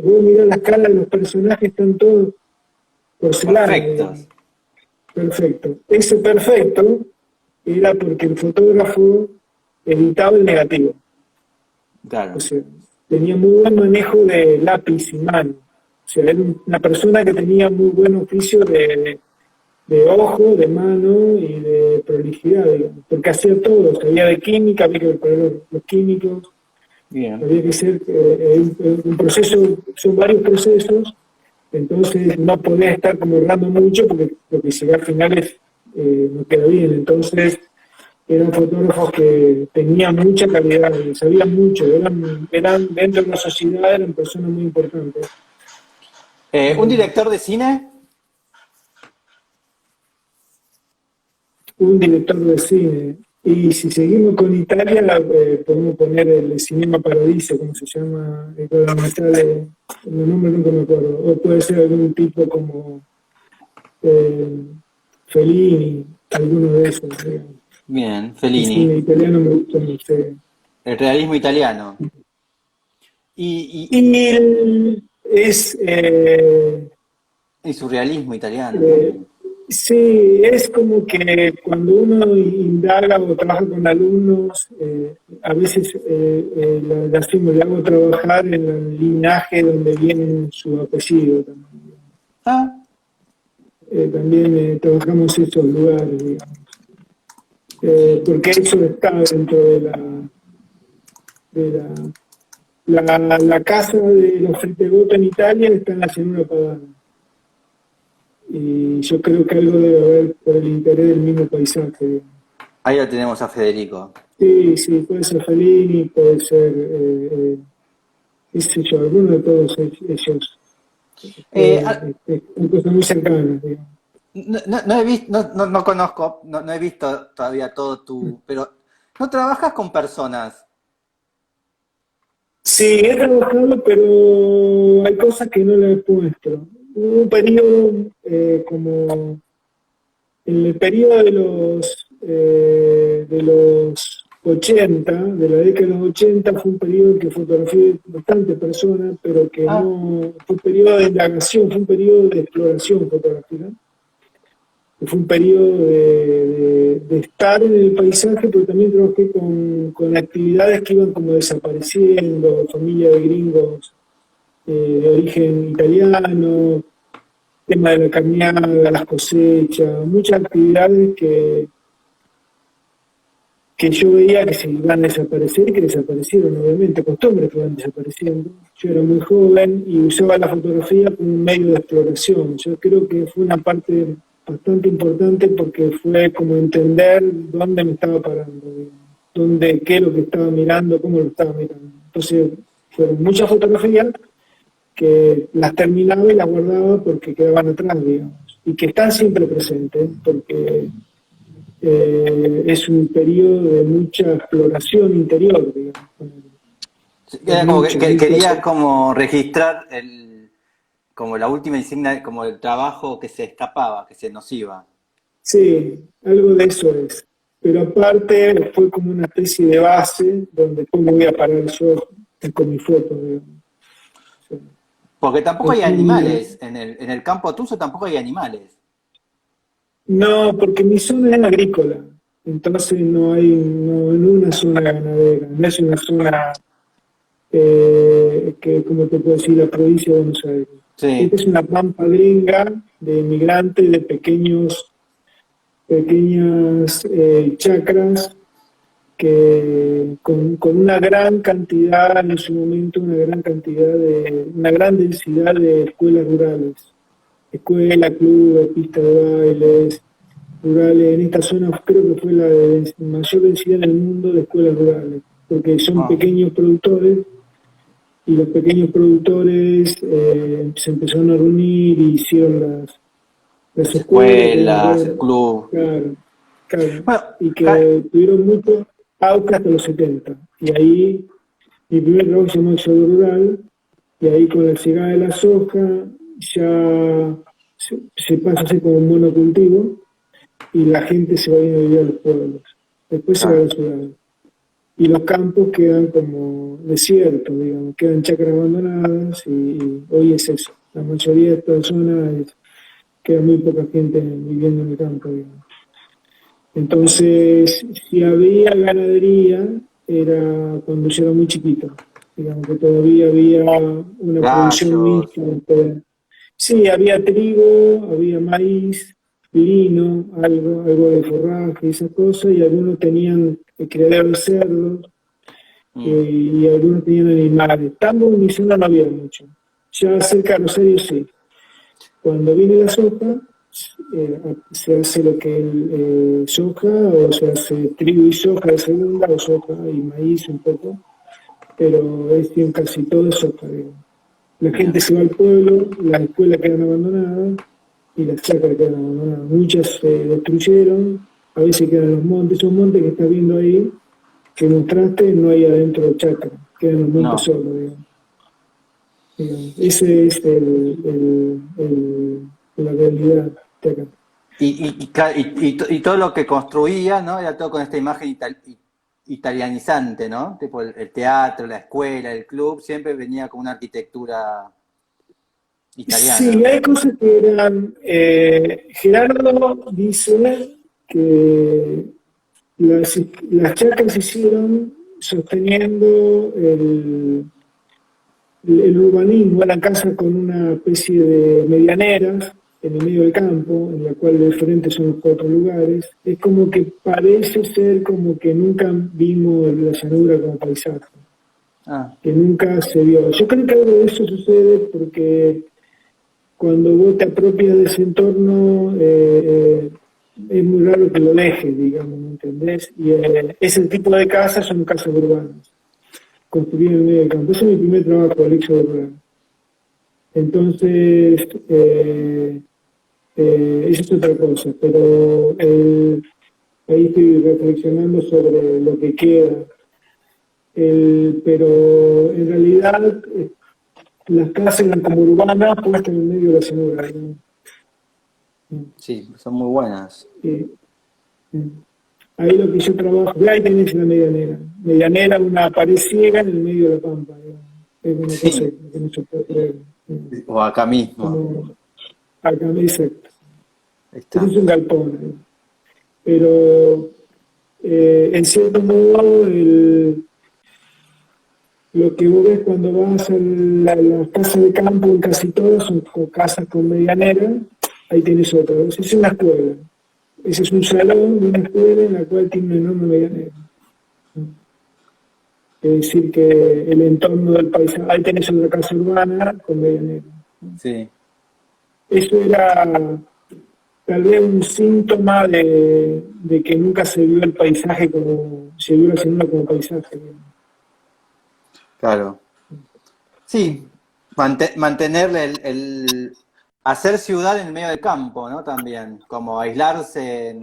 vos mirás la escala de los personajes, están todos porcelana, digamos. perfectos. Perfecto. Ese perfecto era porque el fotógrafo editaba el negativo. O Claro. sea, tenía muy buen manejo de lápiz y mano. O sea, era una persona que tenía muy buen oficio de ojo, de mano y de prolijidad, digamos, porque hacía todo, sabía de química, había que preparar los químicos, Bien. había que ser un proceso, son varios procesos, entonces no podía estar como errando mucho porque lo que llega al final no queda bien, entonces eran fotógrafos que tenían mucha calidad, sabían mucho, eran dentro de la sociedad, eran personas muy importantes. ¿Un director de cine? Un director de cine. Y si seguimos con Italia, podemos poner el Cinema Paradiso, como se llama, el nombre nunca me acuerdo. O puede ser algún tipo como eh, Fellini, alguno de esos. Digamos. Bien, El cine Fellini. italiano me gusta mucho. El realismo italiano. Y, Es, y surrealismo italiano eh, también. sí, es como que cuando uno indaga o trabaja con alumnos, a veces le hago trabajar en el linaje donde viene su apellido también. Ah, También trabajamos esos lugares, digamos. Porque eso está dentro de la casa de los Fritegoto en Italia, está en la llanura padana. Y yo creo que algo debe haber por el interés del mismo paisaje. ahí lo tenemos a Federico. Sí, sí, puede ser Fellini, puede ser, qué sé yo, alguno de todos ellos. Eh, ah, Son cosas muy cercanas, digamos. no he visto, no conozco, no he visto todavía todo tu, pero no trabajas con personas. Sí, he trabajado, pero hay cosas que no le he puesto. Hubo un periodo como en el periodo de los 80, de la década de los 80, fue un periodo que fotografié bastante personas, pero que Ah, no fue un periodo de indagación, fue un periodo de exploración fotográfica. Fue un periodo de estar en el paisaje, pero también trabajé con actividades que iban como desapareciendo, familia de gringos de origen italiano, tema de la cañada, las cosechas, muchas actividades que yo veía que se iban a desaparecer y que desaparecieron, obviamente, costumbres que iban desapareciendo. Yo era muy joven y usaba la fotografía como un medio de exploración. Yo creo que fue una parte bastante importante porque fue como entender dónde me estaba parando, dónde, qué es lo que estaba mirando, cómo lo estaba mirando. Entonces, fueron muchas fotografías que las terminaba y las guardaba porque quedaban atrás, digamos, y que están siempre presentes, porque es un periodo de mucha exploración interior, digamos, de era como que, mucho, mucho. querías como registrar como la última insignia, como el trabajo que se escapaba, que se nos iba. Sí, algo de eso es. Pero aparte fue como una especie de base donde cómo voy a parar yo con mi foto, digamos. O sea, Porque tampoco hay es animales, en el campo tuyo tampoco hay animales. no, porque mi zona es agrícola, entonces no hay, no, en una zona ganadera, no es una zona que, como te puedo decir, la provincia de Buenos Aires. Esta Sí. es una pampa gringa de inmigrantes, de pequeñas chacras que con una gran cantidad, en su momento, una gran densidad de escuelas rurales. Escuela, clubes, pistas de bailes, rurales. En esta zona creo que fue la de mayor densidad en el mundo de escuelas rurales, porque son Ah. pequeños productores y los pequeños productores se empezaron a reunir y hicieron las Las escuelas que escuelas, el después, club. claro, claro, Bueno, y que tuvieron mucho auge hasta los 70. Y ahí mi primer trabajo se llamó Exodo Rural, y ahí con la llegada de la soja ya se pasa a ser como un monocultivo y la gente se va a ir a vivir a los pueblos. Después se va a claro. la ciudad y los campos quedan como desiertos, digamos, quedan chacras abandonadas y hoy es eso. La mayoría de estas zonas queda muy poca gente viviendo en el campo, digamos. Entonces, si había ganadería, era cuando yo era muy chiquito. digamos que todavía había una producción gallos. mixta. Sí, había trigo, había maíz, lino, algo de forraje, esa cosa, y algunos tenían criadero de cerdos, Mm, y algunos tenían animales. Tambo en mi zona no había mucho. Ya cerca de Rosario sí. Cuando viene la soja, se hace lo que es soja, o se hace trigo y soja de segunda, o soja y maíz un poco, pero es bien casi todo es soja, digamos. La gente bien. se va al pueblo, las escuelas quedan abandonadas y las chacras quedan abandonadas. Muchas se destruyeron, a veces quedan los montes, esos montes que estás viendo ahí, que mostraste, no hay adentro chacra, quedan los montes No. solos, digamos. Ese es la realidad de acá. Y todo lo que construía, ¿no? Era todo con esta imagen italianizante, ¿no? Tipo el teatro, la escuela, el club, siempre venía con una arquitectura Sí, italiana. hay cosas que eran. Gerardo dice que las chacras se hicieron sosteniendo el urbanismo, la casa con una especie de medianeras en el medio del campo, en la cual de frente son los cuatro lugares. Es como que parece ser como que nunca vimos la llanura como paisaje, Ah, que nunca se vio. Yo creo que algo de eso sucede porque cuando vos te apropias de ese entorno, es muy raro que lo dejes, digamos, ¿me entendés? Y ese tipo de casas son casas urbanas, construidas en el medio del campo. Ese es mi primer trabajo, Alexio Rural. Entonces, esa es otra cosa, pero ahí estoy reflexionando sobre lo que queda. Pero en realidad, las casas eran como urbanas puestas en el medio de la llanura, ¿no? sí, son muy buenas. Eh, Ahí lo que yo trabajo, ahí tenés la medianera. Medianera, una pared ciega en el medio de la pampa, digamos. Es una cosa Sí, que no se puede creer. o acá mismo. Como acá me dice, Ahí pero está. es un galpón. Pero en cierto modo, lo que vos ves cuando vas a las casas de campo, en casi todas son casas con medianera, ahí tenés otra. Esa es una escuela. Ese es un salón de una escuela en la cual tiene una enorme medianera. Es decir, que el entorno del paisaje, ahí tenés una casa urbana con medianera. Sí, Eso era tal vez un síntoma de que nunca se vio el paisaje como, se vio la ciudad como paisaje. claro. Sí, mantenerle hacer ciudad en el medio del campo, ¿no? También, como aislarse,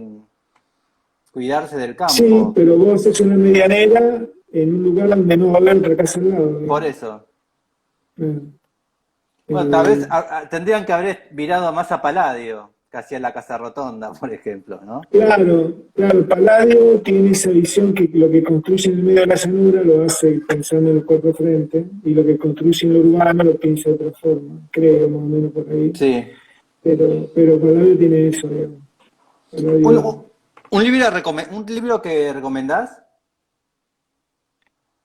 cuidarse del Sí, campo. pero vos haces una medianera en un lugar donde no va a haber otra casa al lado. Por eso. Eh, Bueno, tal vez eh, tendrían que haber virado más a Palladio, que hacía la Casa Rotonda, por ejemplo, ¿no? claro, Palladio tiene esa visión que lo que construye en el medio de la llanura lo hace pensando en el cuerpo frente, y lo que construye en lo urbano lo piensa de otra forma, creo, más o menos por ahí. Sí. Pero Palladio tiene eso, digamos. ¿Un, Palladio. un libro que recomendás?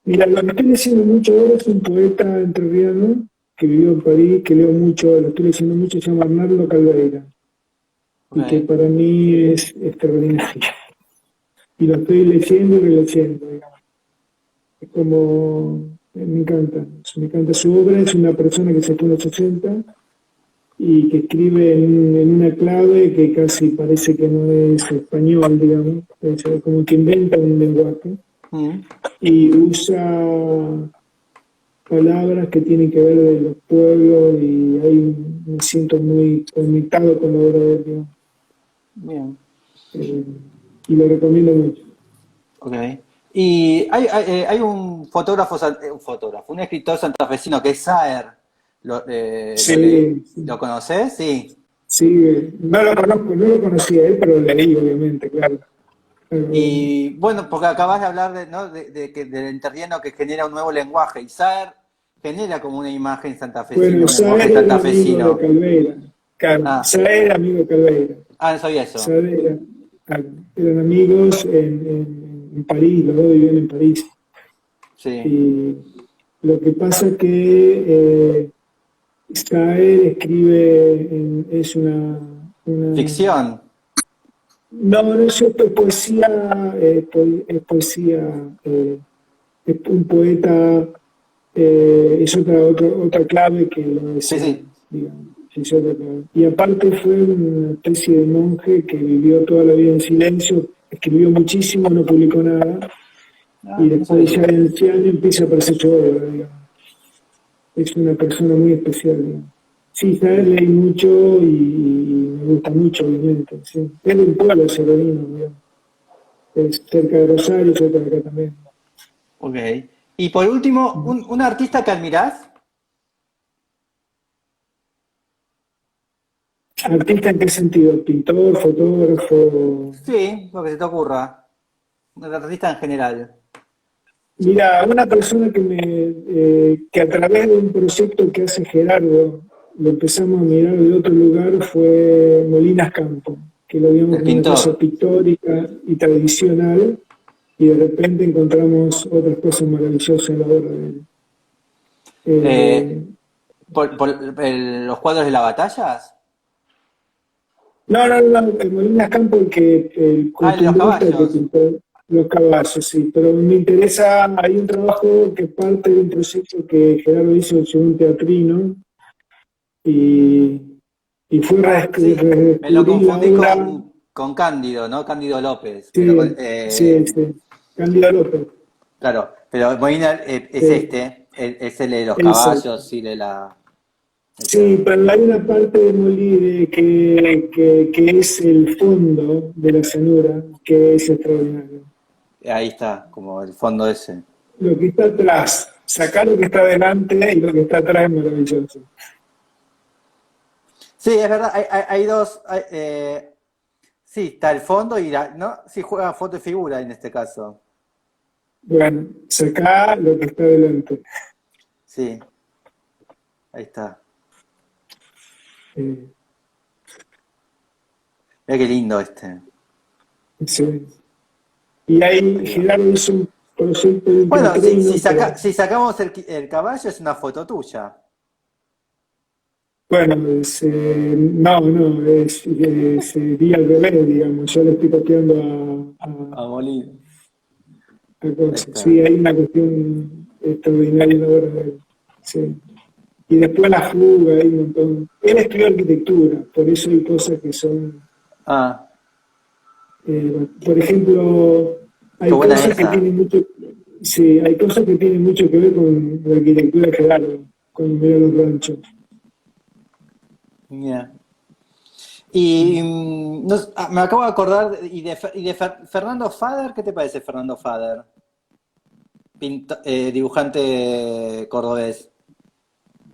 Mira, lo que estoy leyendo mucho ahora es un poeta entrerriano que vivió en París, que leo mucho, lo estoy leyendo mucho, se llama Arnaldo Calveira, y que Ok. para mí es extraordinario. Y lo estoy leyendo y releyendo, digamos. Es como, me encanta su obra, es una persona que se fue en los 80 y que escribe en una clave que casi parece que no es español, digamos, es como que inventa un lenguaje Mm, y usa palabras que tienen que ver de los pueblos y ahí me siento muy conectado con la obra de él, digamos. bien. Eh, y lo recomiendo mucho. Ok. Y hay un fotógrafo, un escritor santafesino que es Saer. Sí, sí, ¿Lo conoces? Sí. sí, no lo conozco, no lo conocía a él, pero lo leí, obviamente, claro. Pero, Y bueno, porque acabas de hablar de, ¿no? del enterreno que genera un nuevo lenguaje. Y Saer genera como una imagen santafesina, bueno, un lenguaje Saer era amigo de santafesino. Calveira, claro, Ah, Saer era amigo de Calveira. no sabía eso. Saer claro, eran amigos en París, los dos vivían en París. Sí. Y Lo que pasa que Stael escribe, es una. Ficción. No, no es cierto, es poesía, es poesía, es un poeta, es otra clave que lo Sí, desea, sí. digamos. Es otra clave. Y aparte fue una especie de monje que vivió toda la vida en silencio, escribió muchísimo, no publicó nada, Ah, y no después ya sabía. de anciano empieza a aparecer su obra, digamos. Es una persona muy especial, digamos. Sí, ¿sabes? Leí mucho y me gusta mucho, obviamente. Sí. Es de un pueblo serodino, digamos. Es cerca de Rosario, cerca de acá también. Ok. Y por último, un artista que admirás. ¿Artista en qué sentido? ¿Pintor, fotógrafo? Sí, lo que se te ocurra. Un artista en general. Mira, una persona que a través de un proyecto que hace Gerardo, lo empezamos a mirar de otro lugar, fue Molinas Campo, que lo vimos El como una cosa pintor. pictórica y tradicional, y de repente encontramos otras cosas maravillosas en la obra de él. Eh, Eh, los cuadros de las batallas. no, no, no, el Molinas Campo, el Ah, el de los costumbrista que caballos. pintó los caballos, sí, pero me interesa, hay un trabajo que parte de un proyecto que Gerardo hizo sobre un teatrino y, y fue Ah, sí. Me lo redescubrir la confundí obra, con Cándido, ¿no? Cándido López. sí, sí, sí, Cándido López, Claro, pero Molina es eh, este. Es el de los exacto. caballos y de la. El Sí, pero hay una parte de Molí que es el fondo de la llanura, que es extraordinario. ahí está, como el fondo ese. Lo que está atrás, sacar lo que está delante y lo que está atrás es maravilloso. Sí, es verdad, hay dos. Sí, está el fondo y ¿no? Sí, juega foto y figura en este caso. Bueno, sacar lo que está delante. Sí, ahí está. Eh, Mira qué lindo este. sí. Y ahí Ahí va. Gerardo hizo un proyecto de un Bueno, teatrino, pero si sacamos el caballo es una foto tuya. bueno, no, no, sería al revés, digamos. Yo le estoy copiando A Molina. a Ahí cosas. está. Sí, hay una cuestión extraordinaria en la obra de él. Sí. Y después la fuga, hay un montón. Él estudió arquitectura, por eso hay cosas que son, Ah, por ejemplo, qué hay buena cosas que esa. tienen mucho, sí, hay cosas que tienen mucho que ver con la arquitectura de Gerardo, cuando mira los ranchos. Mira. Y me acabo de acordar, Fernando Fader, ¿qué te parece Fernando Fader? Dibujante cordobés.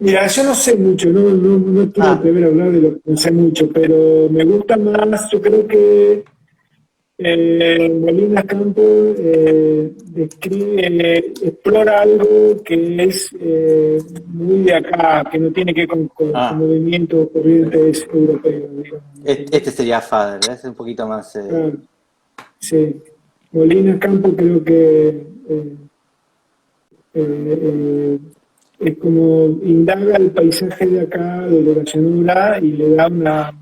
Mira, yo no sé mucho, no quiero Ah, atrever a hablar de lo que no sé mucho, pero me gusta más, yo creo que Molina Campo explora algo que es muy de acá, que no tiene que ver con ah. movimientos, corrientes europeos, digamos. Este sería Fader, es un poquito más. Claro, sí. Molina Campo creo que eh, es como indaga el paisaje de acá, de la llanura, y le da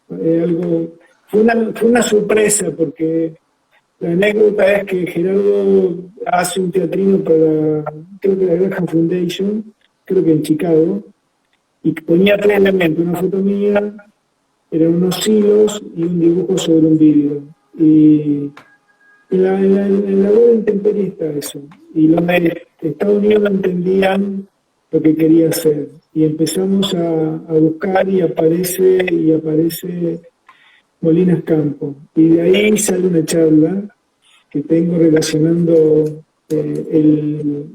algo. Fue una sorpresa porque la anécdota es que Gerardo hace un teatrino para, creo que la Graham Foundation, creo que en Chicago, y ponía tres elementos, una foto mía, eran unos hilos y un dibujo sobre un vidrio. Y en la web intemperie está eso. Y los de Estados Unidos no entendían lo que quería hacer. Y empezamos a buscar y aparece Molinas Campo. Y de ahí sale una charla que tengo relacionando el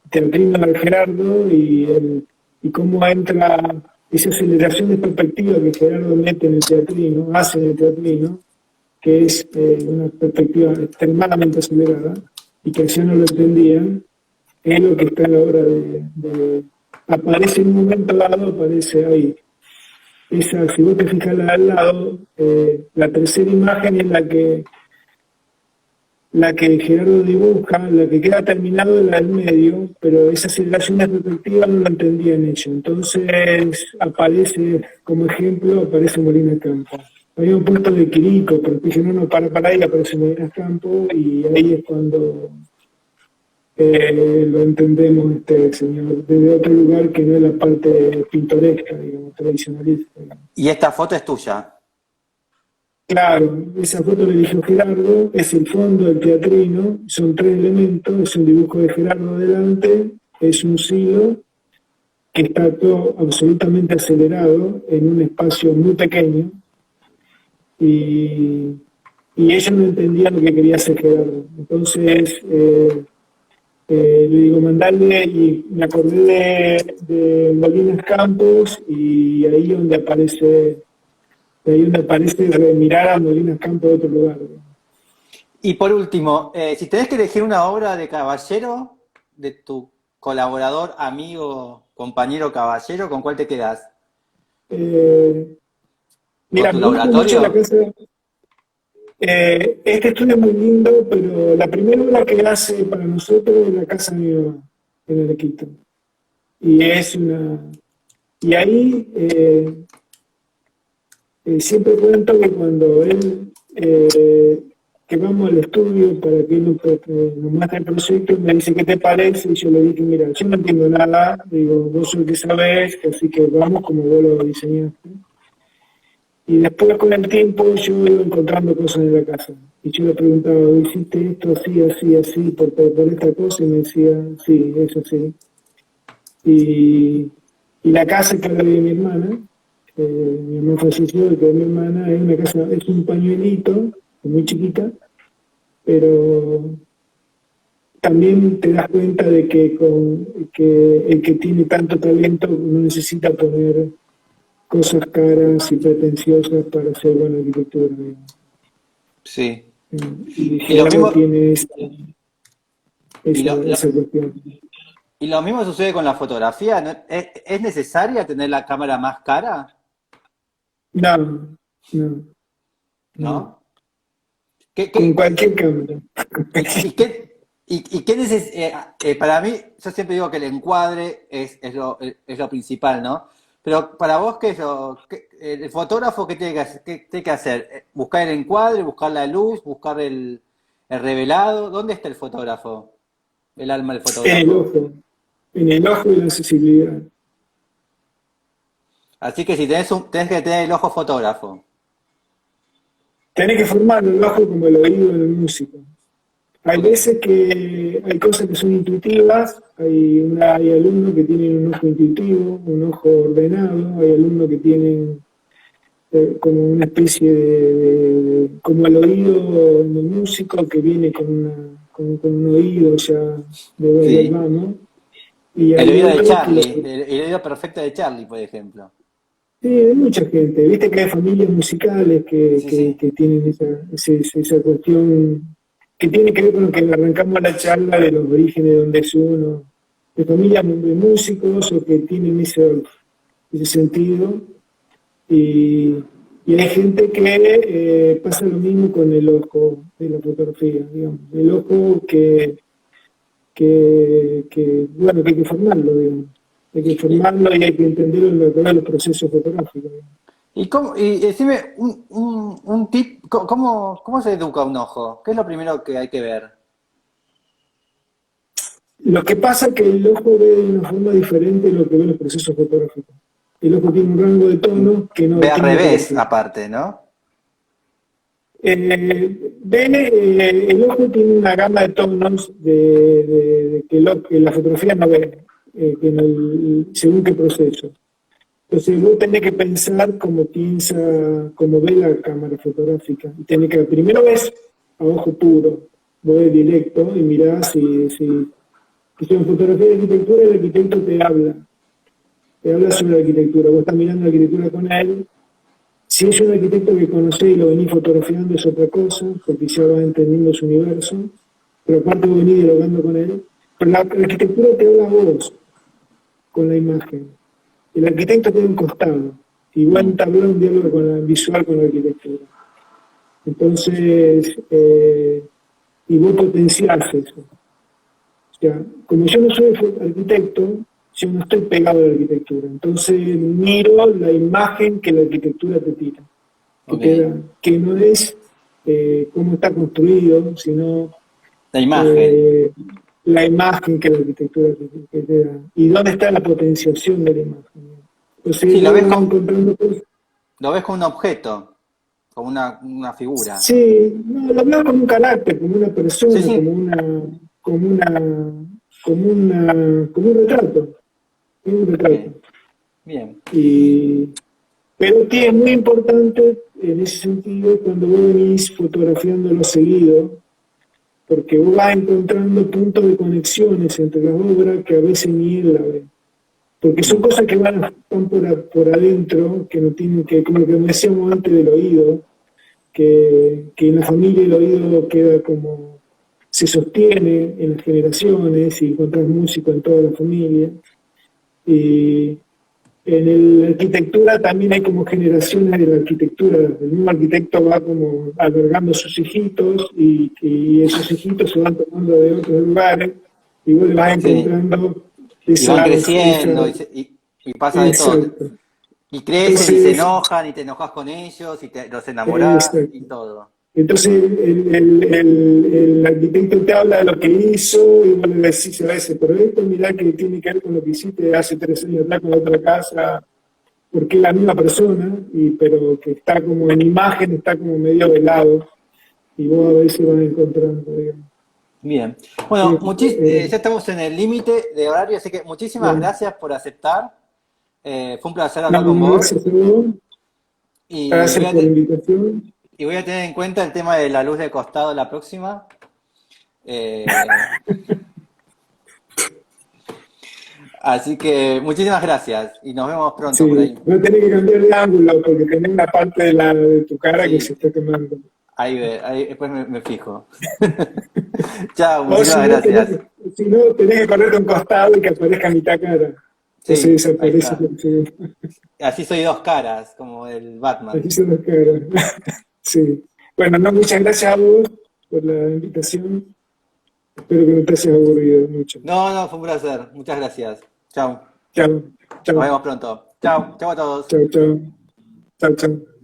teatrino de Gerardo y cómo entra esa aceleración de perspectiva que Gerardo mete en el teatrino, hace en el teatrino, que es una perspectiva extremadamente acelerada y que ya no lo entendían, es lo que está en la obra aparece en un momento dado, aparece ahí. Esa, si vos te fijas al lado, la tercera imagen es la que la que Gerardo dibuja, la que queda terminado es la del medio, pero esa aceleración de perspectiva no la entendía en ello. Entonces aparece, como ejemplo, aparece Molina Campo. Habíamos puesto de Quirico, pero dije, no, para ahí aparece Molina Campo, y ahí es cuando lo entendemos este señor, desde otro lugar que no es la parte pintoresca, digamos, tradicionalista. Y esta foto es tuya. Claro, esa foto la eligió Gerardo, es el fondo del teatrino, son 3 elementos, es un dibujo de Gerardo adelante, es un silo que está todo absolutamente acelerado en un espacio muy pequeño, y, y ella no entendía lo que quería hacer Gerardo. Entonces le digo, mandarle, y me acordé de Molinas Campos, y ahí donde aparece mirar a Molinas Campos de otro lugar. Y por último, si tenés que elegir una obra de Caballero, de tu colaborador, amigo, compañero Caballero, ¿con cuál te quedás? ¿Con Mira, tu me gusta mucho la laboratorio? casa. Este estudio es muy lindo, pero la primera obra que hace para nosotros es la casa de mi mamá, en Arequito. Y es una. Y ahí siempre cuento que cuando él, que vamos al estudio para que él nos muestre el proyecto, me dice, ¿qué te parece? Y yo le dije, mira, yo no entiendo nada, digo, vos sos el que sabés, así que vamos como vos lo diseñaste. Y después con el tiempo yo iba encontrando cosas en la casa. Y yo le preguntaba, ¿hiciste esto así, así, así, por esta cosa? Y me decía, sí, eso sí. Y, y la casa que era de mi hermana falleció, y que mi hermana es una casa, es un pañuelito, muy chiquita, pero también te das cuenta de que el que tiene tanto talento no necesita poner cosas caras y pretenciosas para hacer buena arquitectura, digamos. Sí. Y Y lo Gerardo mismo, tiene y lo, lo- esa cuestión. y lo mismo sucede con la fotografía, ¿no? ¿Es necesaria tener la cámara más cara? No, no, no. ¿No? ¿Qué, Con qué, cualquier cámara. y qué, y qué para mí, yo siempre digo que el encuadre es lo principal, ¿no? Pero para vos, ¿qué es el fotógrafo qué tiene que hacer? ¿Qué tiene que hacer? ¿Buscar el encuadre, buscar la luz, buscar el revelado? ¿Dónde está el fotógrafo? El alma del En el fotógrafo. ojo, en el ojo y la accesibilidad. Así que si tenés que tener el ojo fotógrafo. Tenés que formar el ojo como el oído en el músico. Hay veces que hay cosas que son intuitivas, hay alumnos que tienen un ojo intuitivo, un ojo ordenado, hay alumnos que tienen como una especie como el oído en el músico que viene con un oído ya del Sí. mano, y El hay oído de otros que Charlie, el oído perfecto de Charlie, por ejemplo. sí, hay mucha gente, viste que hay familias musicales Sí, sí. que tienen esa cuestión que tiene que ver con lo que arrancamos la charla de los orígenes de donde es uno, de familias de músicos o que tienen ese sentido. Y hay gente que pasa lo mismo con el ojo de la fotografía, digamos. El ojo bueno, que hay que formarlo, digamos. Hay que Y, formarlo y hay que entender los procesos fotográficos, digamos. y decime un tip, ¿cómo se educa un ojo? ¿Qué es lo primero que hay que ver? Lo que pasa es que el ojo ve de una forma diferente de lo que ve los procesos fotográficos. El ojo tiene un rango de tono que no Ve al distingue la revés, fotografía. aparte, ¿no? El ojo tiene una gama de tonos que la fotografía no ve, según qué proceso. Entonces vos tenés que pensar como ve la cámara fotográfica. Y tenés que, primero ves a ojo puro, vos ves directo y mirás si en fotografía de arquitectura el arquitecto te habla sobre la arquitectura, vos estás mirando la arquitectura con él. Si es un arquitecto que conocés y lo venís fotografiando es otra cosa, porque ya vas entendiendo su universo, pero aparte vos venís dialogando con él. Pero la arquitectura te habla a vos con la imagen. El arquitecto tiene un costado y va a Mm. entablar un diálogo visual con la arquitectura. Entonces, y vos potenciás eso. O sea, como yo no soy arquitecto, yo no estoy pegado a la arquitectura, entonces miro la imagen que la arquitectura te tira, que Ok. te da, que no es cómo está construido, sino La imagen. eh, la imagen que la arquitectura que te da, y dónde está la potenciación de la imagen. Sí, Entonces yo voy encontrando cosas. lo ves como un objeto, como una figura. Sí, no, lo veo como un carácter, como una Sí, persona, sí. como una, como un retrato, como un retrato. Bien, bien. Y, pero que es muy importante en ese sentido cuando vos venís fotografiándolo seguido, porque vos vas encontrando puntos de conexiones entre las obras que a veces ni él la ve. Porque son Mm, cosas que van por adentro, que no tienen que, como que decíamos antes del oído, que en la familia el oído queda como, se sostiene en las generaciones y encontrás músico en toda la familia. Y en la arquitectura también hay como generaciones de la arquitectura. El mismo arquitecto va como albergando sus hijitos y esos hijitos se van tomando de otros lugares y vos le vas sí. encontrando Y van esa creciendo y pasa de todo. exacto. Y crecen y se Entonces, enojan y te enojas con ellos y los enamorás y exacto. todo. Entonces el arquitecto te habla de lo que hizo y vos le decís a veces, pero esto mirá que tiene que ver con lo que hiciste hace 3 años atrás con la otra casa, porque es la misma persona, pero que está como en imagen, está como medio velado, y vos a veces vas encontrando, digamos. Bien. Bueno, Eh, ya estamos en el límite de horario, así que muchísimas bueno, gracias por aceptar. Fue un placer hablar con no, vos gracias a vos, y gracias por la invitación. voy a tener en cuenta el tema de la luz de costado la próxima. Eh, Así que muchísimas gracias y nos vemos pronto por Sí, ahí. no tenés que cambiar de ángulo porque tenés una parte de tu cara que se Sí, está quemando. ahí después me fijo. Chao, O muchísimas gracias. si no, tenés que correr de un costado y que aparezca mitad cara. Entonces Sí, ahí desaparece. está. Así soy dos caras, como el Así Batman. son las caras. Sí. Bueno, no, muchas gracias a vos por la invitación. Espero que no te hayas aburrido mucho. No, no, fue un placer. Muchas gracias. Chao. Chao, Nos chao, vemos pronto. Chao, chao a todos. chao, chao, chao, chao.